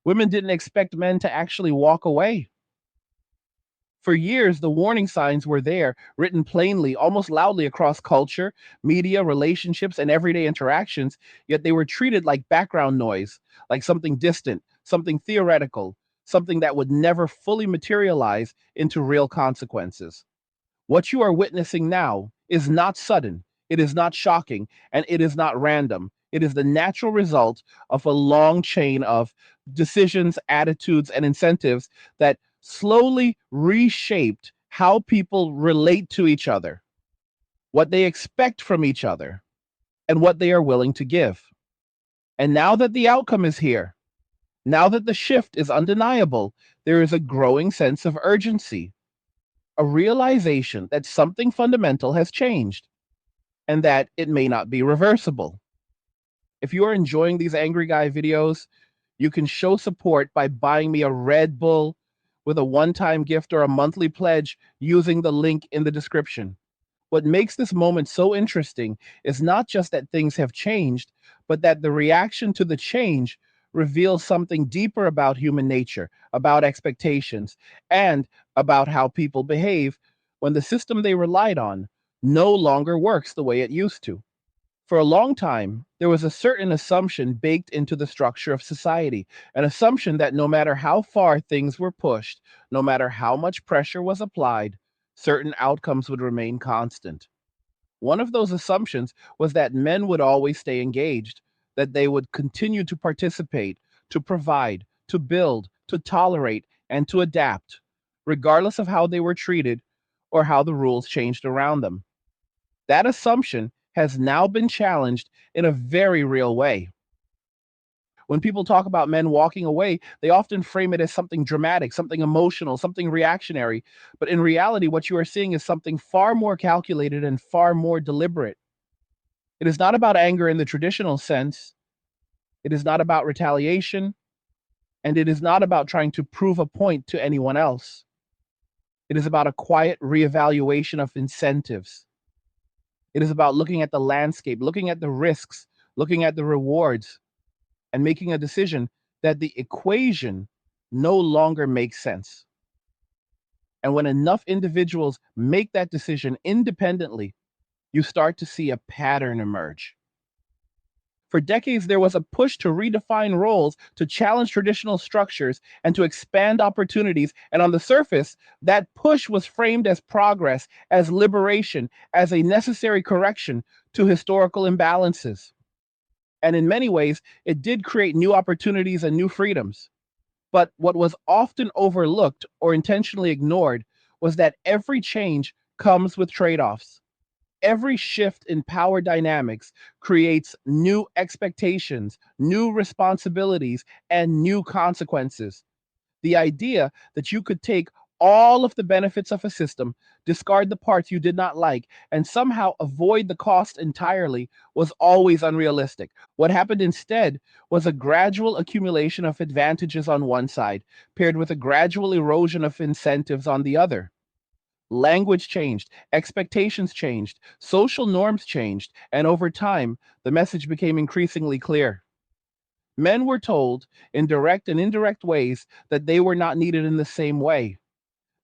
Women didn't expect men to actually walk away. For years, the warning signs were there, written plainly, almost loudly across culture, media, relationships, and everyday interactions, yet they were treated like background noise, like something distant, something theoretical, something that would never fully materialize into real consequences. What you are witnessing now is not sudden, it is not shocking, and it is not random. It is the natural result of a long chain of decisions, attitudes, and incentives that slowly reshaped how people relate to each other, what they expect from each other, and what they are willing to give. And now that the outcome is here, now that the shift is undeniable, there is a growing sense of urgency, a realization that something fundamental has changed and that it may not be reversible. If you are enjoying these Angry Guy videos, you can show support by buying me a Red Bull with a one-time gift or a monthly pledge using the link in the description. What makes this moment so interesting is not just that things have changed, but that the reaction to the change reveals something deeper about human nature, about expectations, and about how people behave when the system they relied on no longer works the way it used to. For a long time, there was a certain assumption baked into the structure of society, an assumption that no matter how far things were pushed, no matter how much pressure was applied, certain outcomes would remain constant. One of those assumptions was that men would always stay engaged, that they would continue to participate, to provide, to build, to tolerate, and to adapt, regardless of how they were treated or how the rules changed around them. That assumption has now been challenged in a very real way. When people talk about men walking away, they often frame it as something dramatic, something emotional, something reactionary. But in reality, what you are seeing is something far more calculated and far more deliberate. It is not about anger in the traditional sense, it is not about retaliation, and it is not about trying to prove a point to anyone else. It is about a quiet reevaluation of incentives. It is about looking at the landscape, looking at the risks, looking at the rewards, and making a decision that the equation no longer makes sense. And when enough individuals make that decision independently, you start to see a pattern emerge. For decades, there was a push to redefine roles, to challenge traditional structures, and to expand opportunities. And on the surface, that push was framed as progress, as liberation, as a necessary correction to historical imbalances. And in many ways, it did create new opportunities and new freedoms. But what was often overlooked or intentionally ignored was that every change comes with trade offs. Every shift in power dynamics creates new expectations, new responsibilities, and new consequences. The idea that you could take all of the benefits of a system, discard the parts you did not like, and somehow avoid the cost entirely was always unrealistic. What happened instead was a gradual accumulation of advantages on one side, paired with a gradual erosion of incentives on the other. Language changed, expectations changed, social norms changed, and over time, the message became increasingly clear. Men were told in direct and indirect ways that they were not needed in the same way,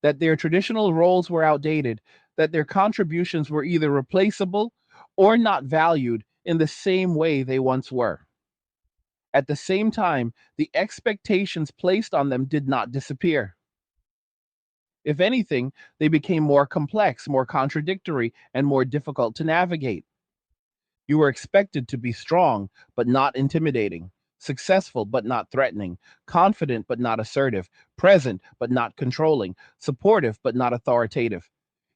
that their traditional roles were outdated, that their contributions were either replaceable or not valued in the same way they once were. At the same time, the expectations placed on them did not disappear. If anything, they became more complex, more contradictory, and more difficult to navigate. You were expected to be strong, but not intimidating, successful, but not threatening, confident, but not assertive, present, but not controlling, supportive, but not authoritative.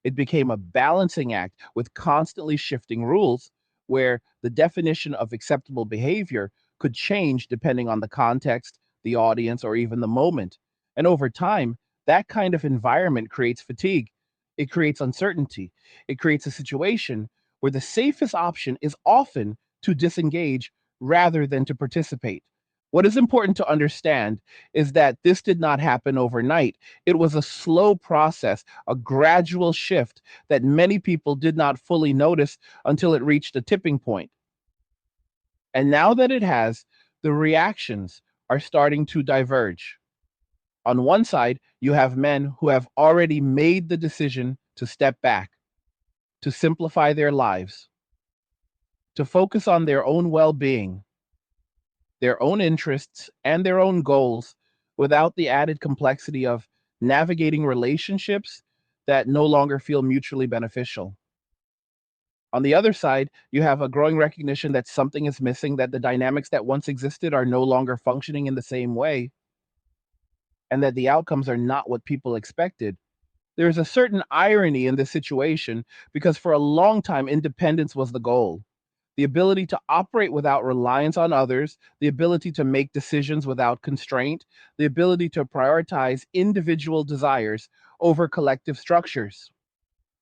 It became a balancing act with constantly shifting rules where the definition of acceptable behavior could change depending on the context, the audience, or even the moment. And over time, that kind of environment creates fatigue. It creates uncertainty. It creates a situation where the safest option is often to disengage rather than to participate. What is important to understand is that this did not happen overnight. It was a slow process, a gradual shift that many people did not fully notice until it reached a tipping point. And now that it has, the reactions, are starting to diverge. On one side, you have men who have already made the decision to step back, to simplify their lives, to focus on their own well being, their own interests, and their own goals without the added complexity of navigating relationships that no longer feel mutually beneficial. On the other side, you have a growing recognition that something is missing, that the dynamics that once existed are no longer functioning in the same way, and that the outcomes are not what people expected. There's a certain irony in this situation because for a long time, independence was the goal. The ability to operate without reliance on others, the ability to make decisions without constraint, the ability to prioritize individual desires over collective structures.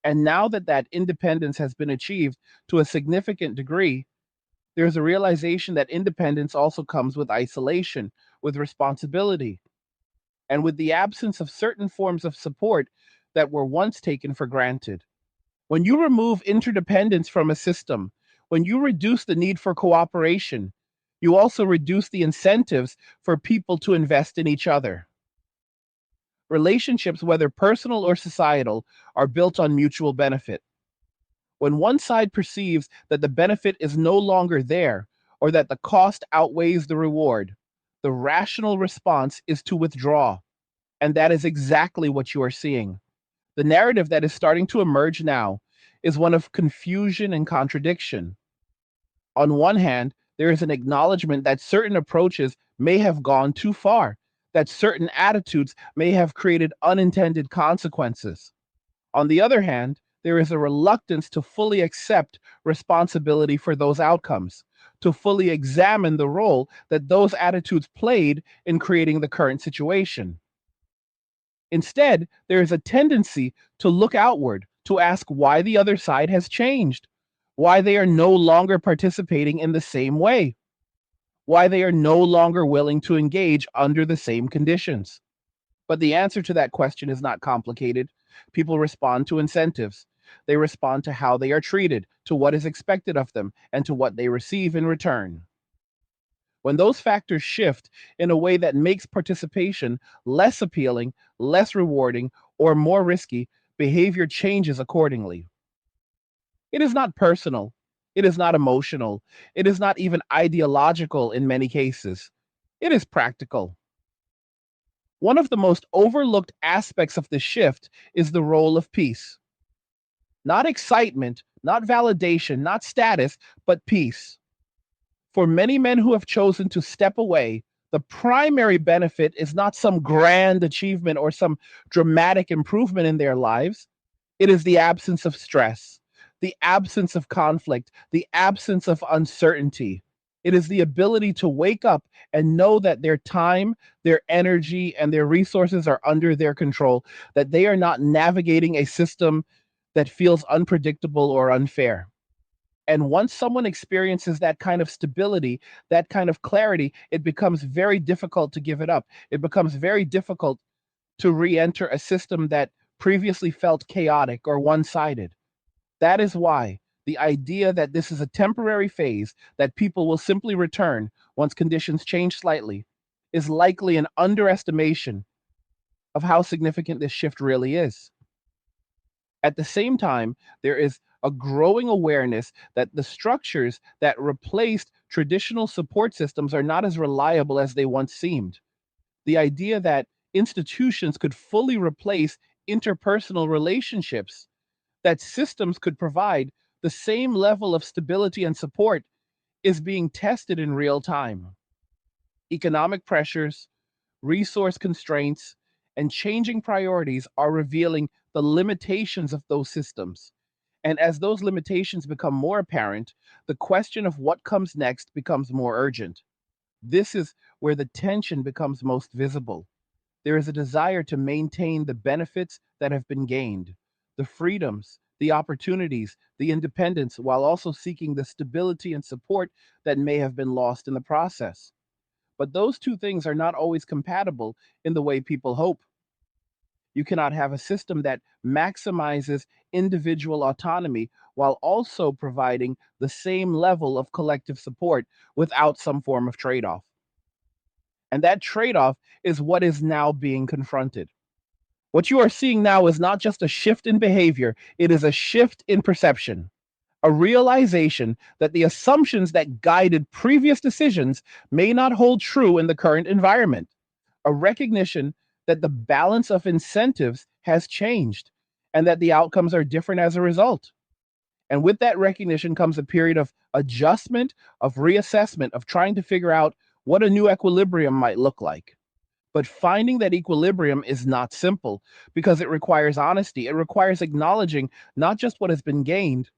And now that that independence has been achieved to a significant degree, there's a realization that independence also comes with isolation, with responsibility, and with the absence of certain forms of support that were once taken for granted. When you remove interdependence from a system, when you reduce the need for cooperation, you also reduce the incentives for people to invest in each other. Relationships, whether personal or societal, are built on mutual benefit. When one side perceives that the benefit is no longer there or that the cost outweighs the reward, the rational response is to withdraw. And that is exactly what you are seeing. The narrative that is starting to emerge now is one of confusion and contradiction. On one hand, there is an acknowledgement that certain approaches may have gone too far, that certain attitudes may have created unintended consequences. On the other hand, there is a reluctance to fully accept responsibility for those outcomes, to fully examine the role that those attitudes played in creating the current situation. Instead, there is a tendency to look outward, to ask why the other side has changed, why they are no longer participating in the same way, why they are no longer willing to engage under the same conditions. But the answer to that question is not complicated. People respond to incentives. They respond to how they are treated, to what is expected of them, and to what they receive in return. When those factors shift in a way that makes participation less appealing, less rewarding, or more risky, behavior changes accordingly. It is not personal. It is not emotional. It is not even ideological in many cases. It is practical. One of the most overlooked aspects of the shift is the role of peace. Not excitement, not validation, not status, but peace. For many men who have chosen to step away, the primary benefit is not some grand achievement or some dramatic improvement in their lives. It is the absence of stress, the absence of conflict, the absence of uncertainty. It is the ability to wake up and know that their time, their energy, and their resources are under their control, that they are not navigating a system that feels unpredictable or unfair. And once someone experiences that kind of stability, that kind of clarity, it becomes very difficult to give it up. It becomes very difficult to re enter a system that previously felt chaotic or one sided. That is why the idea that this is a temporary phase, that people will simply return once conditions change slightly, is likely an underestimation of how significant this shift really is. At the same time, there is a growing awareness that the structures that replaced traditional support systems are not as reliable as they once seemed. The idea that institutions could fully replace interpersonal relationships, that systems could provide the same level of stability and support, is being tested in real time. Economic pressures, resource constraints, and changing priorities are revealing the limitations of those systems. And as those limitations become more apparent, the question of what comes next becomes more urgent. This is where the tension becomes most visible. There is a desire to maintain the benefits that have been gained, the freedoms, the opportunities, the independence, while also seeking the stability and support that may have been lost in the process. But those two things are not always compatible in the way people hope. You cannot have a system that maximizes individual autonomy while also providing the same level of collective support without some form of trade off. And that trade off is what is now being confronted. What you are seeing now is not just a shift in behavior, it is a shift in perception, a realization that the assumptions that guided previous decisions may not hold true in the current environment, a recognition that the balance of incentives has changed and that the outcomes are different as a result. And with that recognition comes a period of adjustment, of reassessment, of trying to figure out what a new equilibrium might look like. But finding that equilibrium is not simple because it requires honesty. It requires acknowledging not just what has been gained,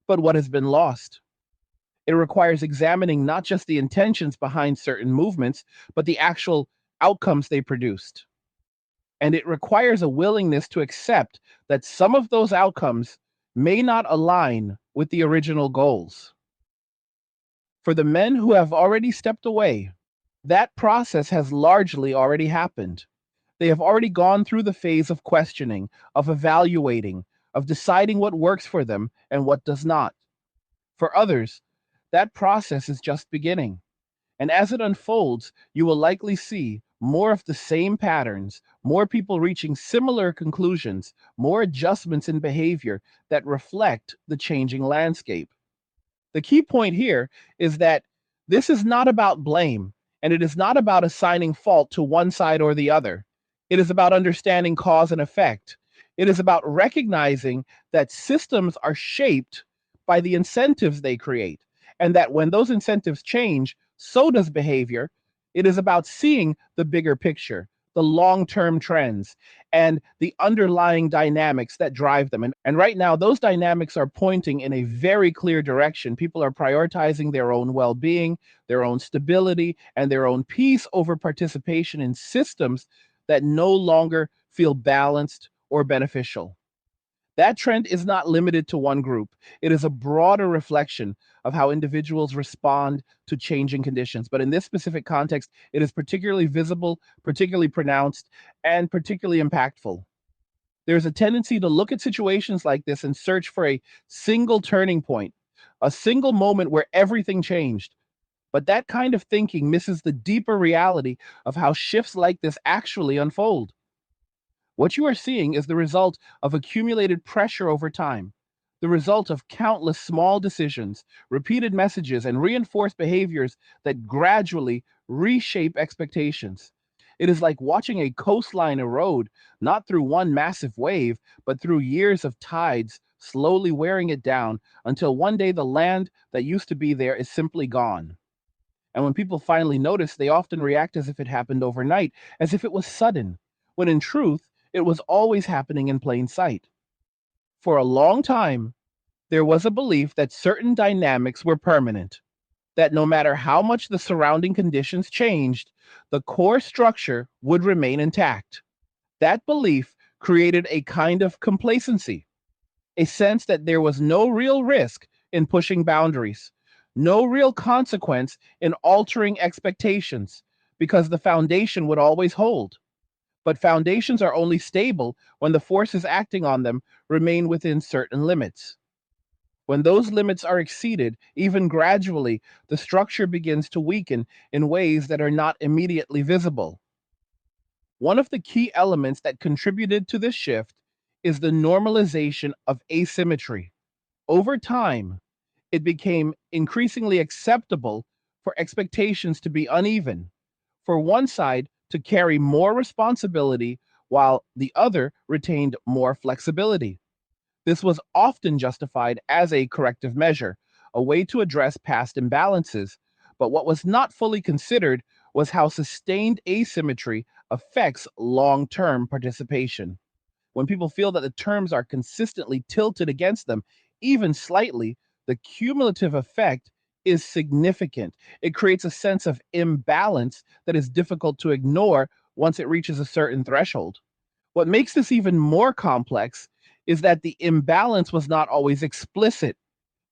but what has been lost. It requires examining not just the intentions behind certain movements, but the actual outcomes they produced. And it requires a willingness to accept that some of those outcomes may not align with the original goals. For the men who have already stepped away, that process has largely already happened. They have already gone through the phase of questioning, of evaluating, of deciding what works for them and what does not. For others, that process is just beginning. And as it unfolds, you will likely see more of the same patterns, more people reaching similar conclusions, more adjustments in behavior that reflect the changing landscape. The key point here is that this is not about blame, and it is not about assigning fault to one side or the other. It is about understanding cause and effect. It is about recognizing that systems are shaped by the incentives they create, and that when those incentives change, so does behavior. It is about seeing the bigger picture, the long term trends, and the underlying dynamics that drive them. And right now, those dynamics are pointing in a very clear direction. People are prioritizing their own well being, their own stability, and their own peace over participation in systems that no longer feel balanced or beneficial. That trend is not limited to one group. It is a broader reflection of how individuals respond to changing conditions. But in this specific context, it is particularly visible, particularly pronounced, and particularly impactful. There's a tendency to look at situations like this and search for a single turning point, a single moment where everything changed. But that kind of thinking misses the deeper reality of how shifts like this actually unfold. What you are seeing is the result of accumulated pressure over time, the result of countless small decisions, repeated messages, and reinforced behaviors that gradually reshape expectations. It is like watching a coastline erode, not through one massive wave, but through years of tides slowly wearing it down until one day the land that used to be there is simply gone. And when people finally notice, they often react as if it happened overnight, as if it was sudden, when in truth, it was always happening in plain sight. For a long time, there was a belief that certain dynamics were permanent, that no matter how much the surrounding conditions changed, the core structure would remain intact. That belief created a kind of complacency, a sense that there was no real risk in pushing boundaries, no real consequence in altering expectations, because the foundation would always hold. But foundations are only stable when the forces acting on them remain within certain limits. When those limits are exceeded, even gradually, the structure begins to weaken in ways that are not immediately visible. One of the key elements that contributed to this shift is the normalization of asymmetry. Over time, it became increasingly acceptable for expectations to be uneven, for one side to carry more responsibility while the other retained more flexibility. This was often justified as a corrective measure, a way to address past imbalances. But what was not fully considered was how sustained asymmetry affects long term participation. When people feel that the terms are consistently tilted against them, even slightly, the cumulative effect is significant. It creates a sense of imbalance that is difficult to ignore once it reaches a certain threshold. What makes this even more complex is that the imbalance was not always explicit.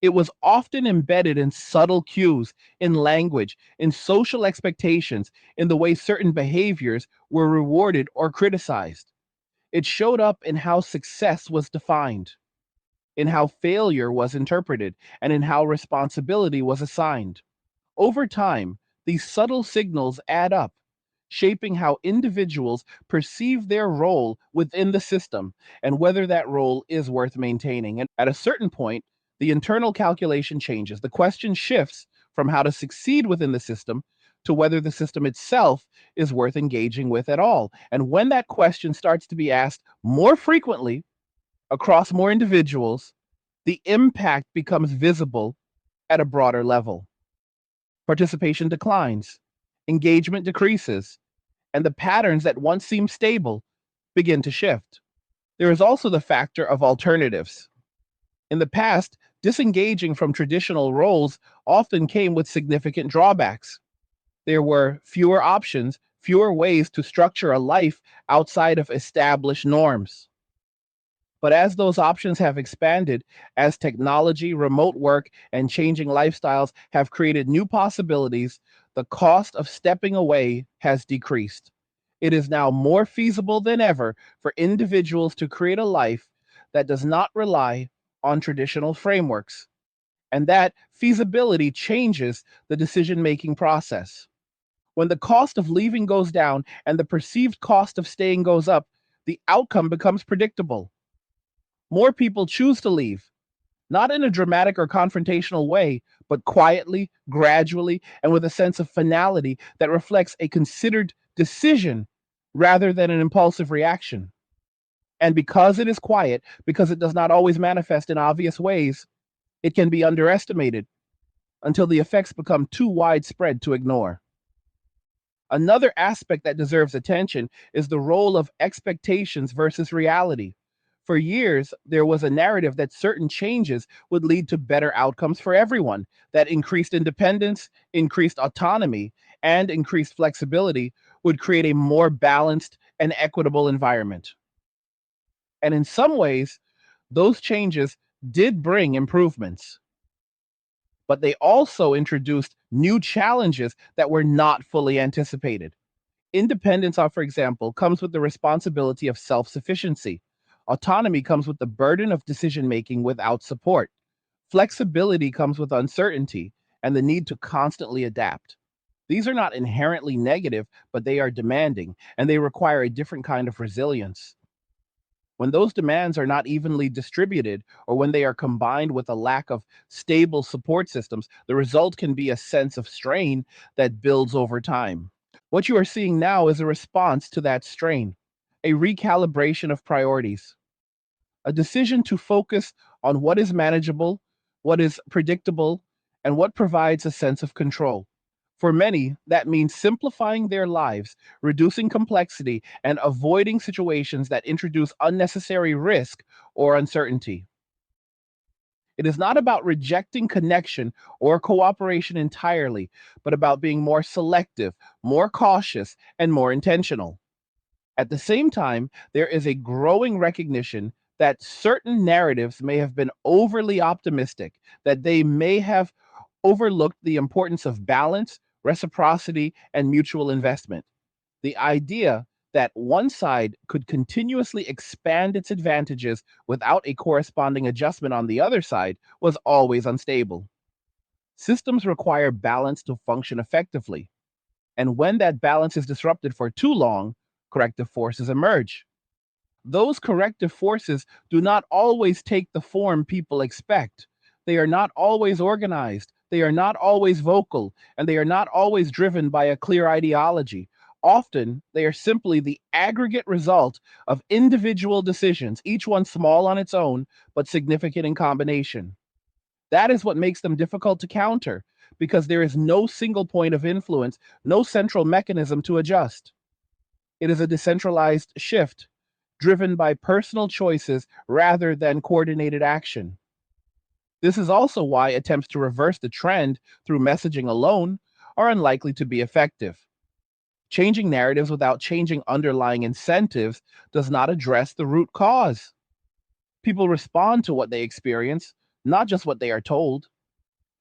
It was often embedded in subtle cues, in language, in social expectations, in the way certain behaviors were rewarded or criticized. It showed up in how success was defined, in how failure was interpreted, and in how responsibility was assigned. Over time, these subtle signals add up. shaping how individuals perceive their role within the system and whether that role is worth maintaining. And at a certain point, the internal calculation changes. The question shifts from how to succeed within the system to whether the system itself is worth engaging with at all. And when that question starts to be asked more frequently across more individuals, the impact becomes visible at a broader level. Participation declines, engagement decreases, and the patterns that once seemed stable begin to shift. There is also the factor of alternatives. In the past, disengaging from traditional roles often came with significant drawbacks. There were fewer options, fewer ways to structure a life outside of established norms. But as those options have expanded, as technology, remote work, and changing lifestyles have created new possibilities, the cost of stepping away has decreased. It is now more feasible than ever for individuals to create a life that does not rely on traditional frameworks. And that feasibility changes the decision making process. When the cost of leaving goes down and the perceived cost of staying goes up, the outcome becomes predictable. More people choose to leave, not in a dramatic or confrontational way, but quietly, gradually, and with a sense of finality that reflects a considered decision rather than an impulsive reaction. And because it is quiet, because it does not always manifest in obvious ways, it can be underestimated until the effects become too widespread to ignore. Another aspect that deserves attention is the role of expectations versus reality. For years, there was a narrative that certain changes would lead to better outcomes for everyone, that increased independence, increased autonomy, and increased flexibility would create a more balanced and equitable environment. And in some ways, those changes did bring improvements, but they also introduced new challenges that were not fully anticipated. Independence, for example, comes with the responsibility of self sufficiency. Autonomy comes with the burden of decision making without support. Flexibility comes with uncertainty and the need to constantly adapt. These are not inherently negative, but they are demanding and they require a different kind of resilience. When those demands are not evenly distributed or when they are combined with a lack of stable support systems, the result can be a sense of strain that builds over time. What you are seeing now is a response to that strain, a recalibration of priorities, a decision to focus on what is manageable, what is predictable, and what provides a sense of control. For many, that means simplifying their lives, reducing complexity, and avoiding situations that introduce unnecessary risk or uncertainty. It is not about rejecting connection or cooperation entirely, but about being more selective, more cautious, and more intentional. At the same time, there is a growing recognition that certain narratives may have been overly optimistic, that they may have overlooked the importance of balance, reciprocity, and mutual investment. The idea that one side could continuously expand its advantages without a corresponding adjustment on the other side was always unstable. Systems require balance to function effectively, and when that balance is disrupted for too long, corrective forces emerge. Those corrective forces do not always take the form people expect. They are not always organized, they are not always vocal, and they are not always driven by a clear ideology. Often, they are simply the aggregate result of individual decisions, each one small on its own, but significant in combination. That is what makes them difficult to counter, because there is no single point of influence, no central mechanism to adjust. It is a decentralized shift, driven by personal choices rather than coordinated action. This is also why attempts to reverse the trend through messaging alone are unlikely to be effective. Changing narratives without changing underlying incentives does not address the root cause. People respond to what they experience, not just what they are told.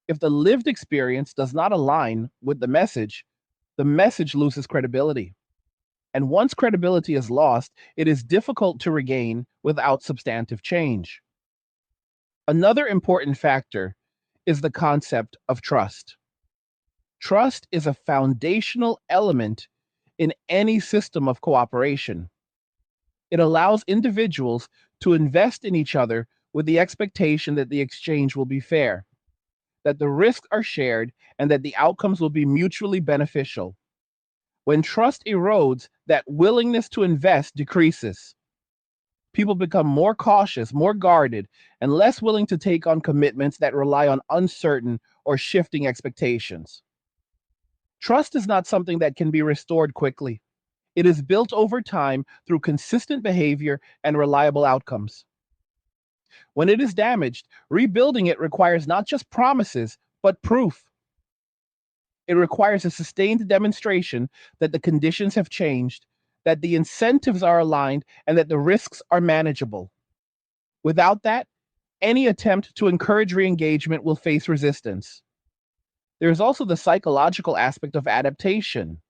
If the lived experience does not align with the message loses credibility. And once credibility is lost, it is difficult to regain without substantive change. Another important factor is the concept of trust. Trust is a foundational element in any system of cooperation. It allows individuals to invest in each other with the expectation that the exchange will be fair, that the risks are shared, and that the outcomes will be mutually beneficial. When trust erodes, that willingness to invest decreases. People become more cautious, more guarded, and less willing to take on commitments that rely on uncertain or shifting expectations. Trust is not something that can be restored quickly. It is built over time through consistent behavior and reliable outcomes. When it is damaged, rebuilding it requires not just promises, but proof. It requires a sustained demonstration that the conditions have changed, that the incentives are aligned, and that the risks are manageable. Without that, any attempt to encourage re-engagement will face resistance. There is also the psychological aspect of adaptation.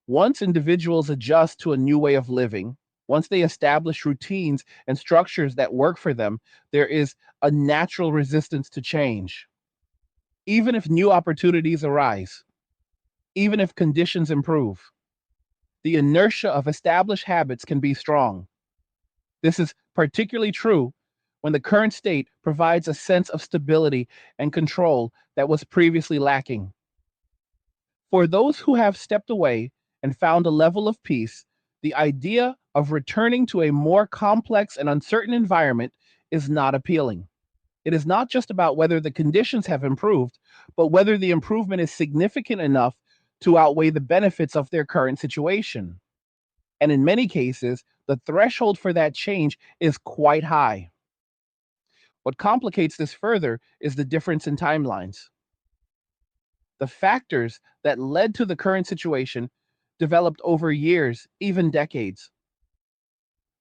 Once individuals adjust to a new way of living, once they establish routines and structures that work for them, there is a natural resistance to change. Even if new opportunities arise, even if conditions improve, the inertia of established habits can be strong. This is particularly true when the current state provides a sense of stability and control that was previously lacking. For those who have stepped away and found a level of peace, the idea of returning to a more complex and uncertain environment is not appealing. It is not just about whether the conditions have improved, but whether the improvement is significant enough to outweigh the benefits of their current situation. And in many cases, the threshold for that change is quite high. What complicates this further is the difference in timelines. The factors that led to the current situation developed over years, even decades.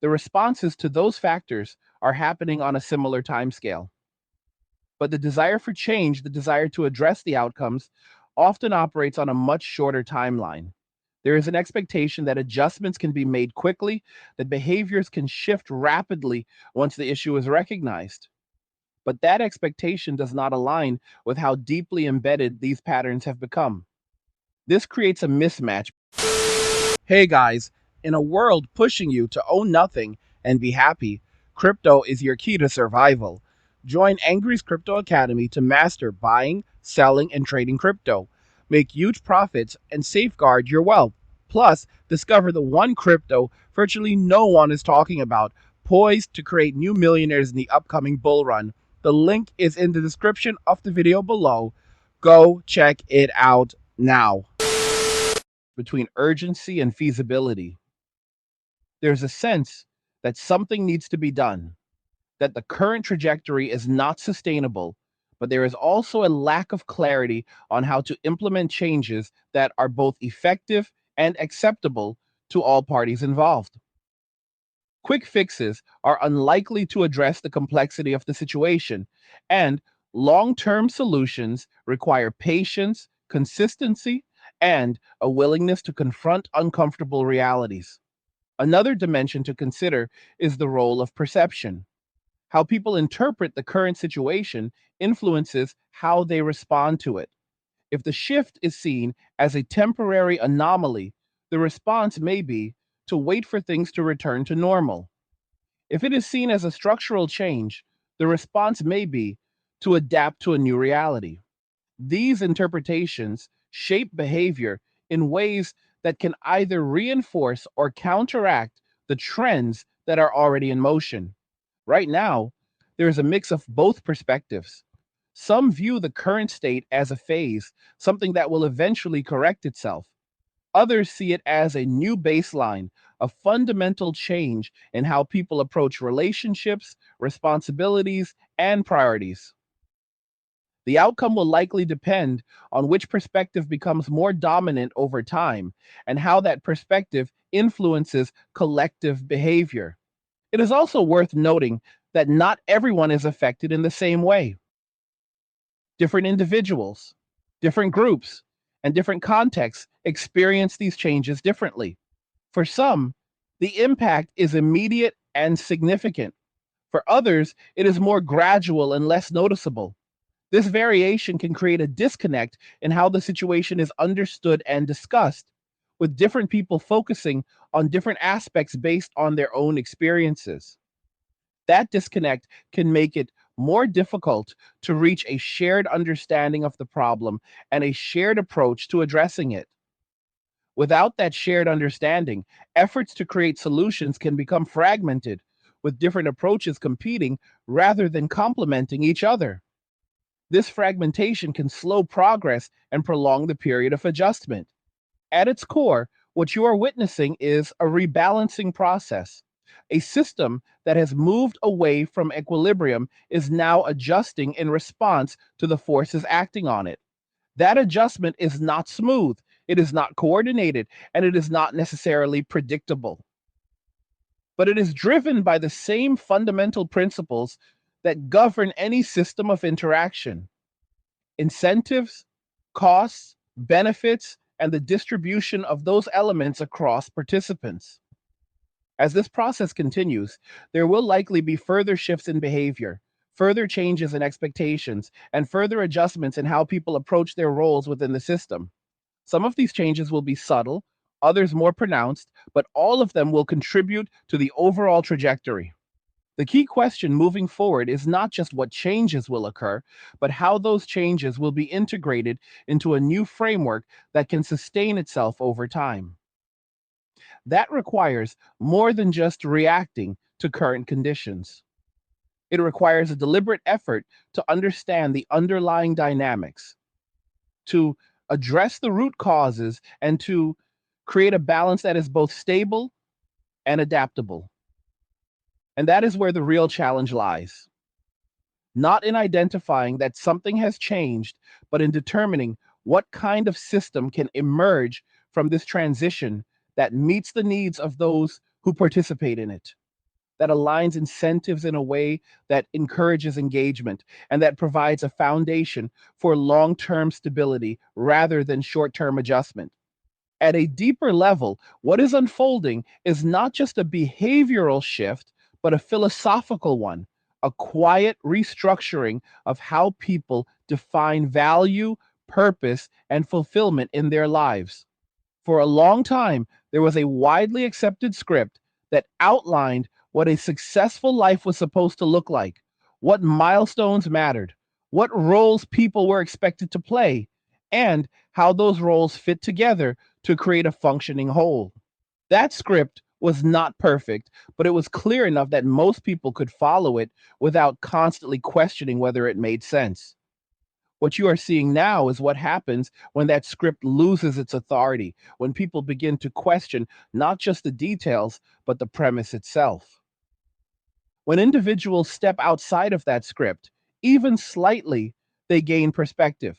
The responses to those factors are happening on a similar timescale. But the desire for change, the desire to address the outcomes, often operates on a much shorter timeline. There is an expectation that adjustments can be made quickly, that behaviors can shift rapidly once the issue is recognized. But that expectation does not align with how deeply embedded these patterns have become. This creates a mismatch. Hey guys, in a world pushing you to own nothing and be happy, crypto is your key to survival. Join Angry's Crypto Academy to master buying, selling, and trading crypto. Make huge profits and safeguard your wealth. Plus, discover the one crypto virtually no one is talking about, poised to create new millionaires in the upcoming bull run. The link is in the description of the video below. Go check it out now. Between urgency and feasibility, there's a sense that something needs to be done, that the current trajectory is not sustainable, but there is also a lack of clarity on how to implement changes that are both effective and acceptable to all parties involved. Quick fixes are unlikely to address the complexity of the situation, and long-term solutions require patience, consistency, and a willingness to confront uncomfortable realities. Another dimension to consider is the role of perception. How people interpret the current situation influences how they respond to it. If the shift is seen as a temporary anomaly, the response may be to wait for things to return to normal. If it is seen as a structural change, the response may be to adapt to a new reality. These interpretations shape behavior in ways that can either reinforce or counteract the trends that are already in motion. Right now, there is a mix of both perspectives. Some view the current state as a phase, something that will eventually correct itself. Others see it as a new baseline, a fundamental change in how people approach relationships, responsibilities, and priorities. The outcome will likely depend on which perspective becomes more dominant over time and how that perspective influences collective behavior. It is also worth noting that not everyone is affected in the same way. Different individuals, different groups, and different contexts experience these changes differently. For some, the impact is immediate and significant. For others, it is more gradual and less noticeable. This variation can create a disconnect in how the situation is understood and discussed, with different people focusing on different aspects based on their own experiences. That disconnect can make it more difficult to reach a shared understanding of the problem and a shared approach to addressing it. Without that shared understanding, efforts to create solutions can become fragmented, with different approaches competing rather than complementing each other. This fragmentation can slow progress and prolong the period of adjustment. At its core, what you are witnessing is a rebalancing process. A system that has moved away from equilibrium is now adjusting in response to the forces acting on it. That adjustment is not smooth, it is not coordinated, and it is not necessarily predictable. But it is driven by the same fundamental principles that govern any system of interaction: incentives, costs, benefits, and the distribution of those elements across participants. As this process continues, there will likely be further shifts in behavior, further changes in expectations, and further adjustments in how people approach their roles within the system. Some of these changes will be subtle, others more pronounced, but all of them will contribute to the overall trajectory. The key question moving forward is not just what changes will occur, but how those changes will be integrated into a new framework that can sustain itself over time. That requires more than just reacting to current conditions. It requires a deliberate effort to understand the underlying dynamics, to address the root causes, and to create a balance that is both stable and adaptable. And that is where the real challenge lies. Not in identifying that something has changed, but in determining what kind of system can emerge from this transition that meets the needs of those who participate in it, that aligns incentives in a way that encourages engagement, and that provides a foundation for long term stability rather than short term adjustment. At a deeper level, what is unfolding is not just a behavioral shift, but a philosophical one, a quiet restructuring of how people define value, purpose, and fulfillment in their lives. For a long time, there was a widely accepted script that outlined what a successful life was supposed to look like, what milestones mattered, what roles people were expected to play, and how those roles fit together to create a functioning whole. That script was not perfect, but it was clear enough that most people could follow it without constantly questioning whether it made sense. What you are seeing now is what happens when that script loses its authority, when people begin to question not just the details, but the premise itself. When individuals step outside of that script, even slightly, they gain perspective.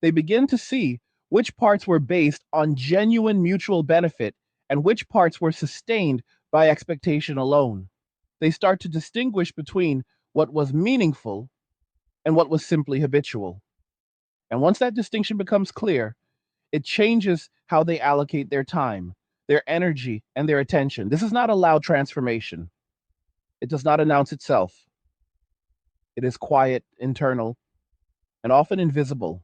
They begin to see which parts were based on genuine mutual benefit and which parts were sustained by expectation alone. They start to distinguish between what was meaningful and what was simply habitual. And once that distinction becomes clear, it changes how they allocate their time, their energy, and their attention. This is not a loud transformation. It does not announce itself. It is quiet, internal, and often invisible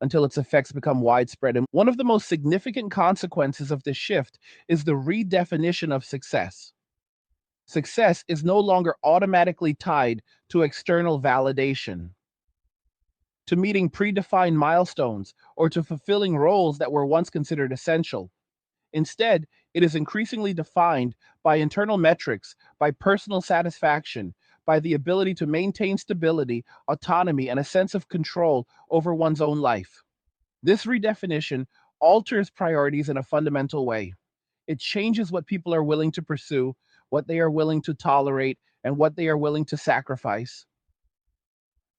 until its effects become widespread. And one of the most significant consequences of this shift is the redefinition of success. Success is no longer automatically tied to external validation, to meeting predefined milestones, or to fulfilling roles that were once considered essential. Instead, it is increasingly defined by internal metrics, by personal satisfaction, by the ability to maintain stability, autonomy, and a sense of control over one's own life. This redefinition alters priorities in a fundamental way. It changes what people are willing to pursue, what they are willing to tolerate, and what they are willing to sacrifice.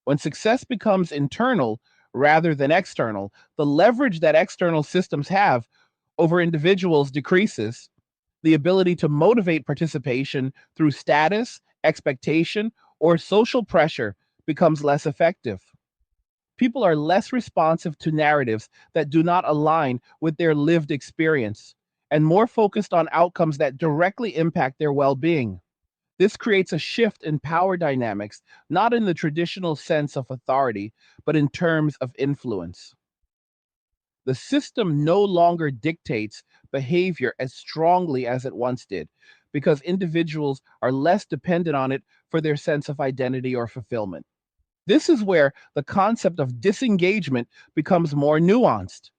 When success becomes internal rather than external, the leverage that external systems have over individuals decreases. The ability to motivate participation through status, expectation, or social pressure becomes less effective. People are less responsive to narratives that do not align with their lived experience and more focused on outcomes that directly impact their well being. This creates a shift in power dynamics, not in the traditional sense of authority, but in terms of influence. The system no longer dictates behavior as strongly as it once did because individuals are less dependent on it for their sense of identity or fulfillment. This is where the concept of disengagement becomes more nuanced.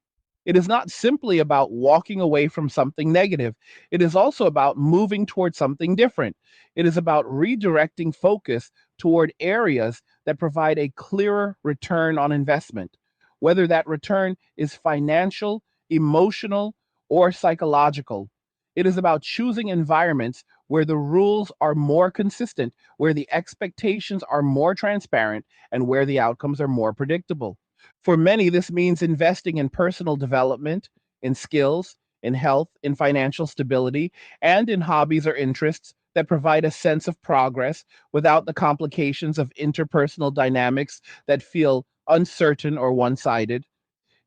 It is not simply about walking away from something negative. It is also about moving toward something different. It is about redirecting focus toward areas that provide a clearer return on investment, whether that return is financial, emotional, or psychological. It is about choosing environments where the rules are more consistent, where the expectations are more transparent, and where the outcomes are more predictable. For many, this means investing in personal development, in skills, in health, in financial stability, and in hobbies or interests that provide a sense of progress without the complications of interpersonal dynamics that feel uncertain or one sided.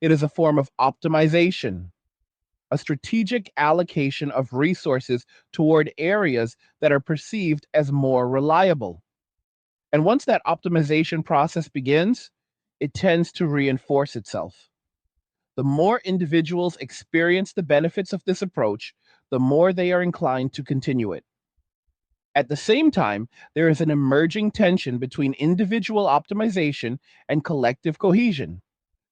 It is a form of optimization, a strategic allocation of resources toward areas that are perceived as more reliable. And once that optimization process begins, it tends to reinforce itself. The more individuals experience the benefits of this approach, the more they are inclined to continue it. At the same time, there is an emerging tension between individual optimization and collective cohesion.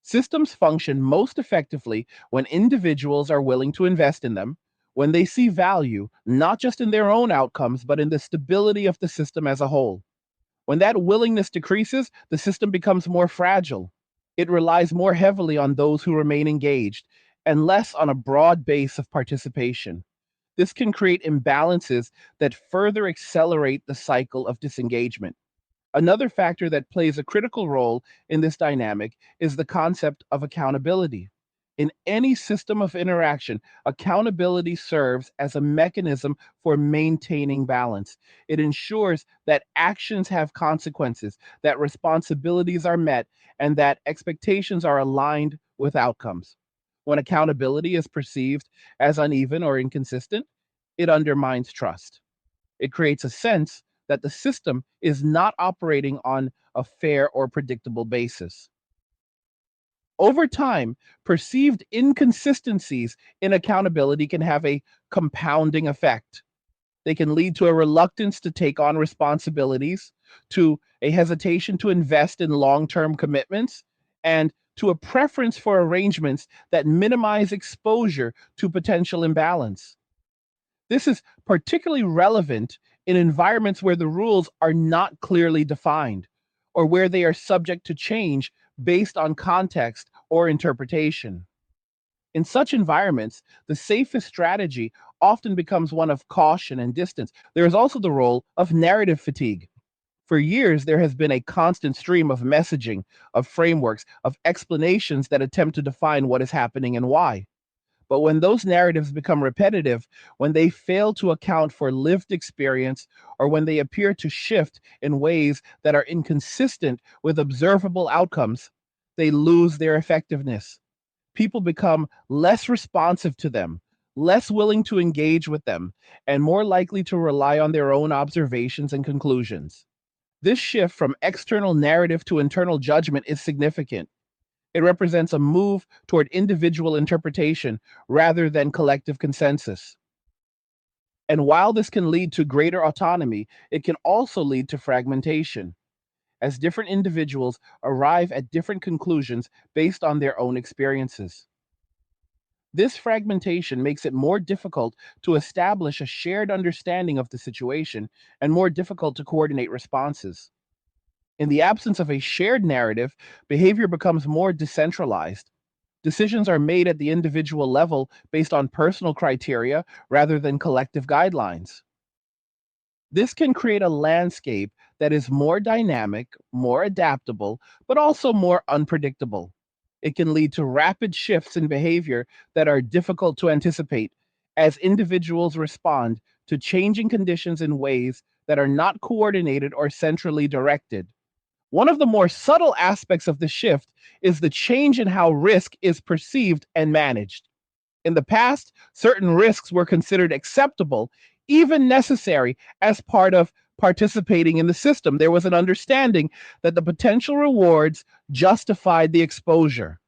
Systems function most effectively when individuals are willing to invest in them, when they see value not just in their own outcomes, but in the stability of the system as a whole. When that willingness decreases, the system becomes more fragile. It relies more heavily on those who remain engaged and less on a broad base of participation. This can create imbalances that further accelerate the cycle of disengagement. Another factor that plays a critical role in this dynamic is the concept of accountability. In any system of interaction, accountability serves as a mechanism for maintaining balance. It ensures that actions have consequences, that responsibilities are met, and that expectations are aligned with outcomes. When accountability is perceived as uneven or inconsistent, it undermines trust. It creates a sense that the system is not operating on a fair or predictable basis. Over time, perceived inconsistencies in accountability can have a compounding effect. They can lead to a reluctance to take on responsibilities, to a hesitation to invest in long term commitments, and to a preference for arrangements that minimize exposure to potential imbalance. This is particularly relevant in environments where the rules are not clearly defined or where they are subject to change based on context or interpretation. In such environments, the safest strategy often becomes one of caution and distance. There is also the role of narrative fatigue. For years, there has been a constant stream of messaging, of frameworks, of explanations that attempt to define what is happening and why. But when those narratives become repetitive, when they fail to account for lived experience, or when they appear to shift in ways that are inconsistent with observable outcomes, they lose their effectiveness. People become less responsive to them, less willing to engage with them, and more likely to rely on their own observations and conclusions. This shift from external narrative to internal judgment is significant. It represents a move toward individual interpretation rather than collective consensus. And while this can lead to greater autonomy, it can also lead to fragmentation, as different individuals arrive at different conclusions based on their own experiences. This fragmentation makes it more difficult to establish a shared understanding of the situation and more difficult to coordinate responses. In the absence of a shared narrative, behavior becomes more decentralized. Decisions are made at the individual level based on personal criteria rather than collective guidelines. This can create a landscape that is more dynamic, more adaptable, but also more unpredictable. It can lead to rapid shifts in behavior that are difficult to anticipate as individuals respond to changing conditions in ways that are not coordinated or centrally directed. One of the more subtle aspects of the shift is the change in how risk is perceived and managed. In the past, certain risks were considered acceptable, even necessary, as part of participating in the system. There was an understanding that the potential rewards justified the exposure.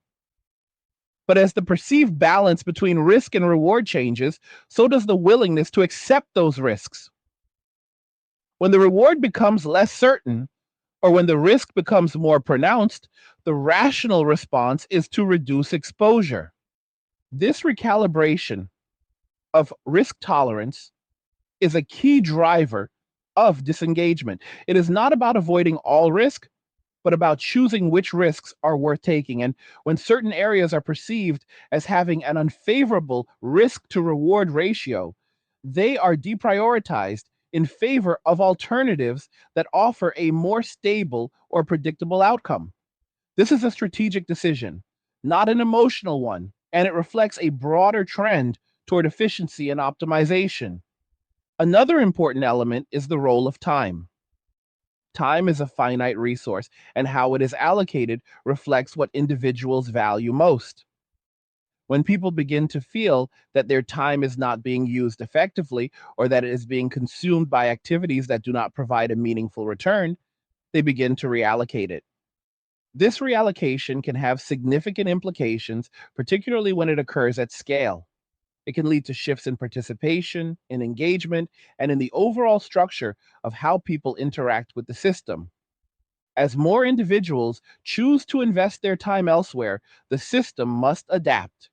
But as the perceived balance between risk and reward changes, so does the willingness to accept those risks. When the reward becomes less certain, or when the risk becomes more pronounced, the rational response is to reduce exposure. This recalibration of risk tolerance is a key driver of disengagement. It is not about avoiding all risk, but about choosing which risks are worth taking. And when certain areas are perceived as having an unfavorable risk to reward ratio, they are deprioritized in favor of alternatives that offer a more stable or predictable outcome. This is a strategic decision, not an emotional one, and it reflects a broader trend toward efficiency and optimization. Another important element is the role of time. Time is a finite resource, and how it is allocated reflects what individuals value most. When people begin to feel that their time is not being used effectively or that it is being consumed by activities that do not provide a meaningful return, they begin to reallocate it. This reallocation can have significant implications, particularly when it occurs at scale. It can lead to shifts in participation, in engagement, and in the overall structure of how people interact with the system. As more individuals choose to invest their time elsewhere, the system must adapt.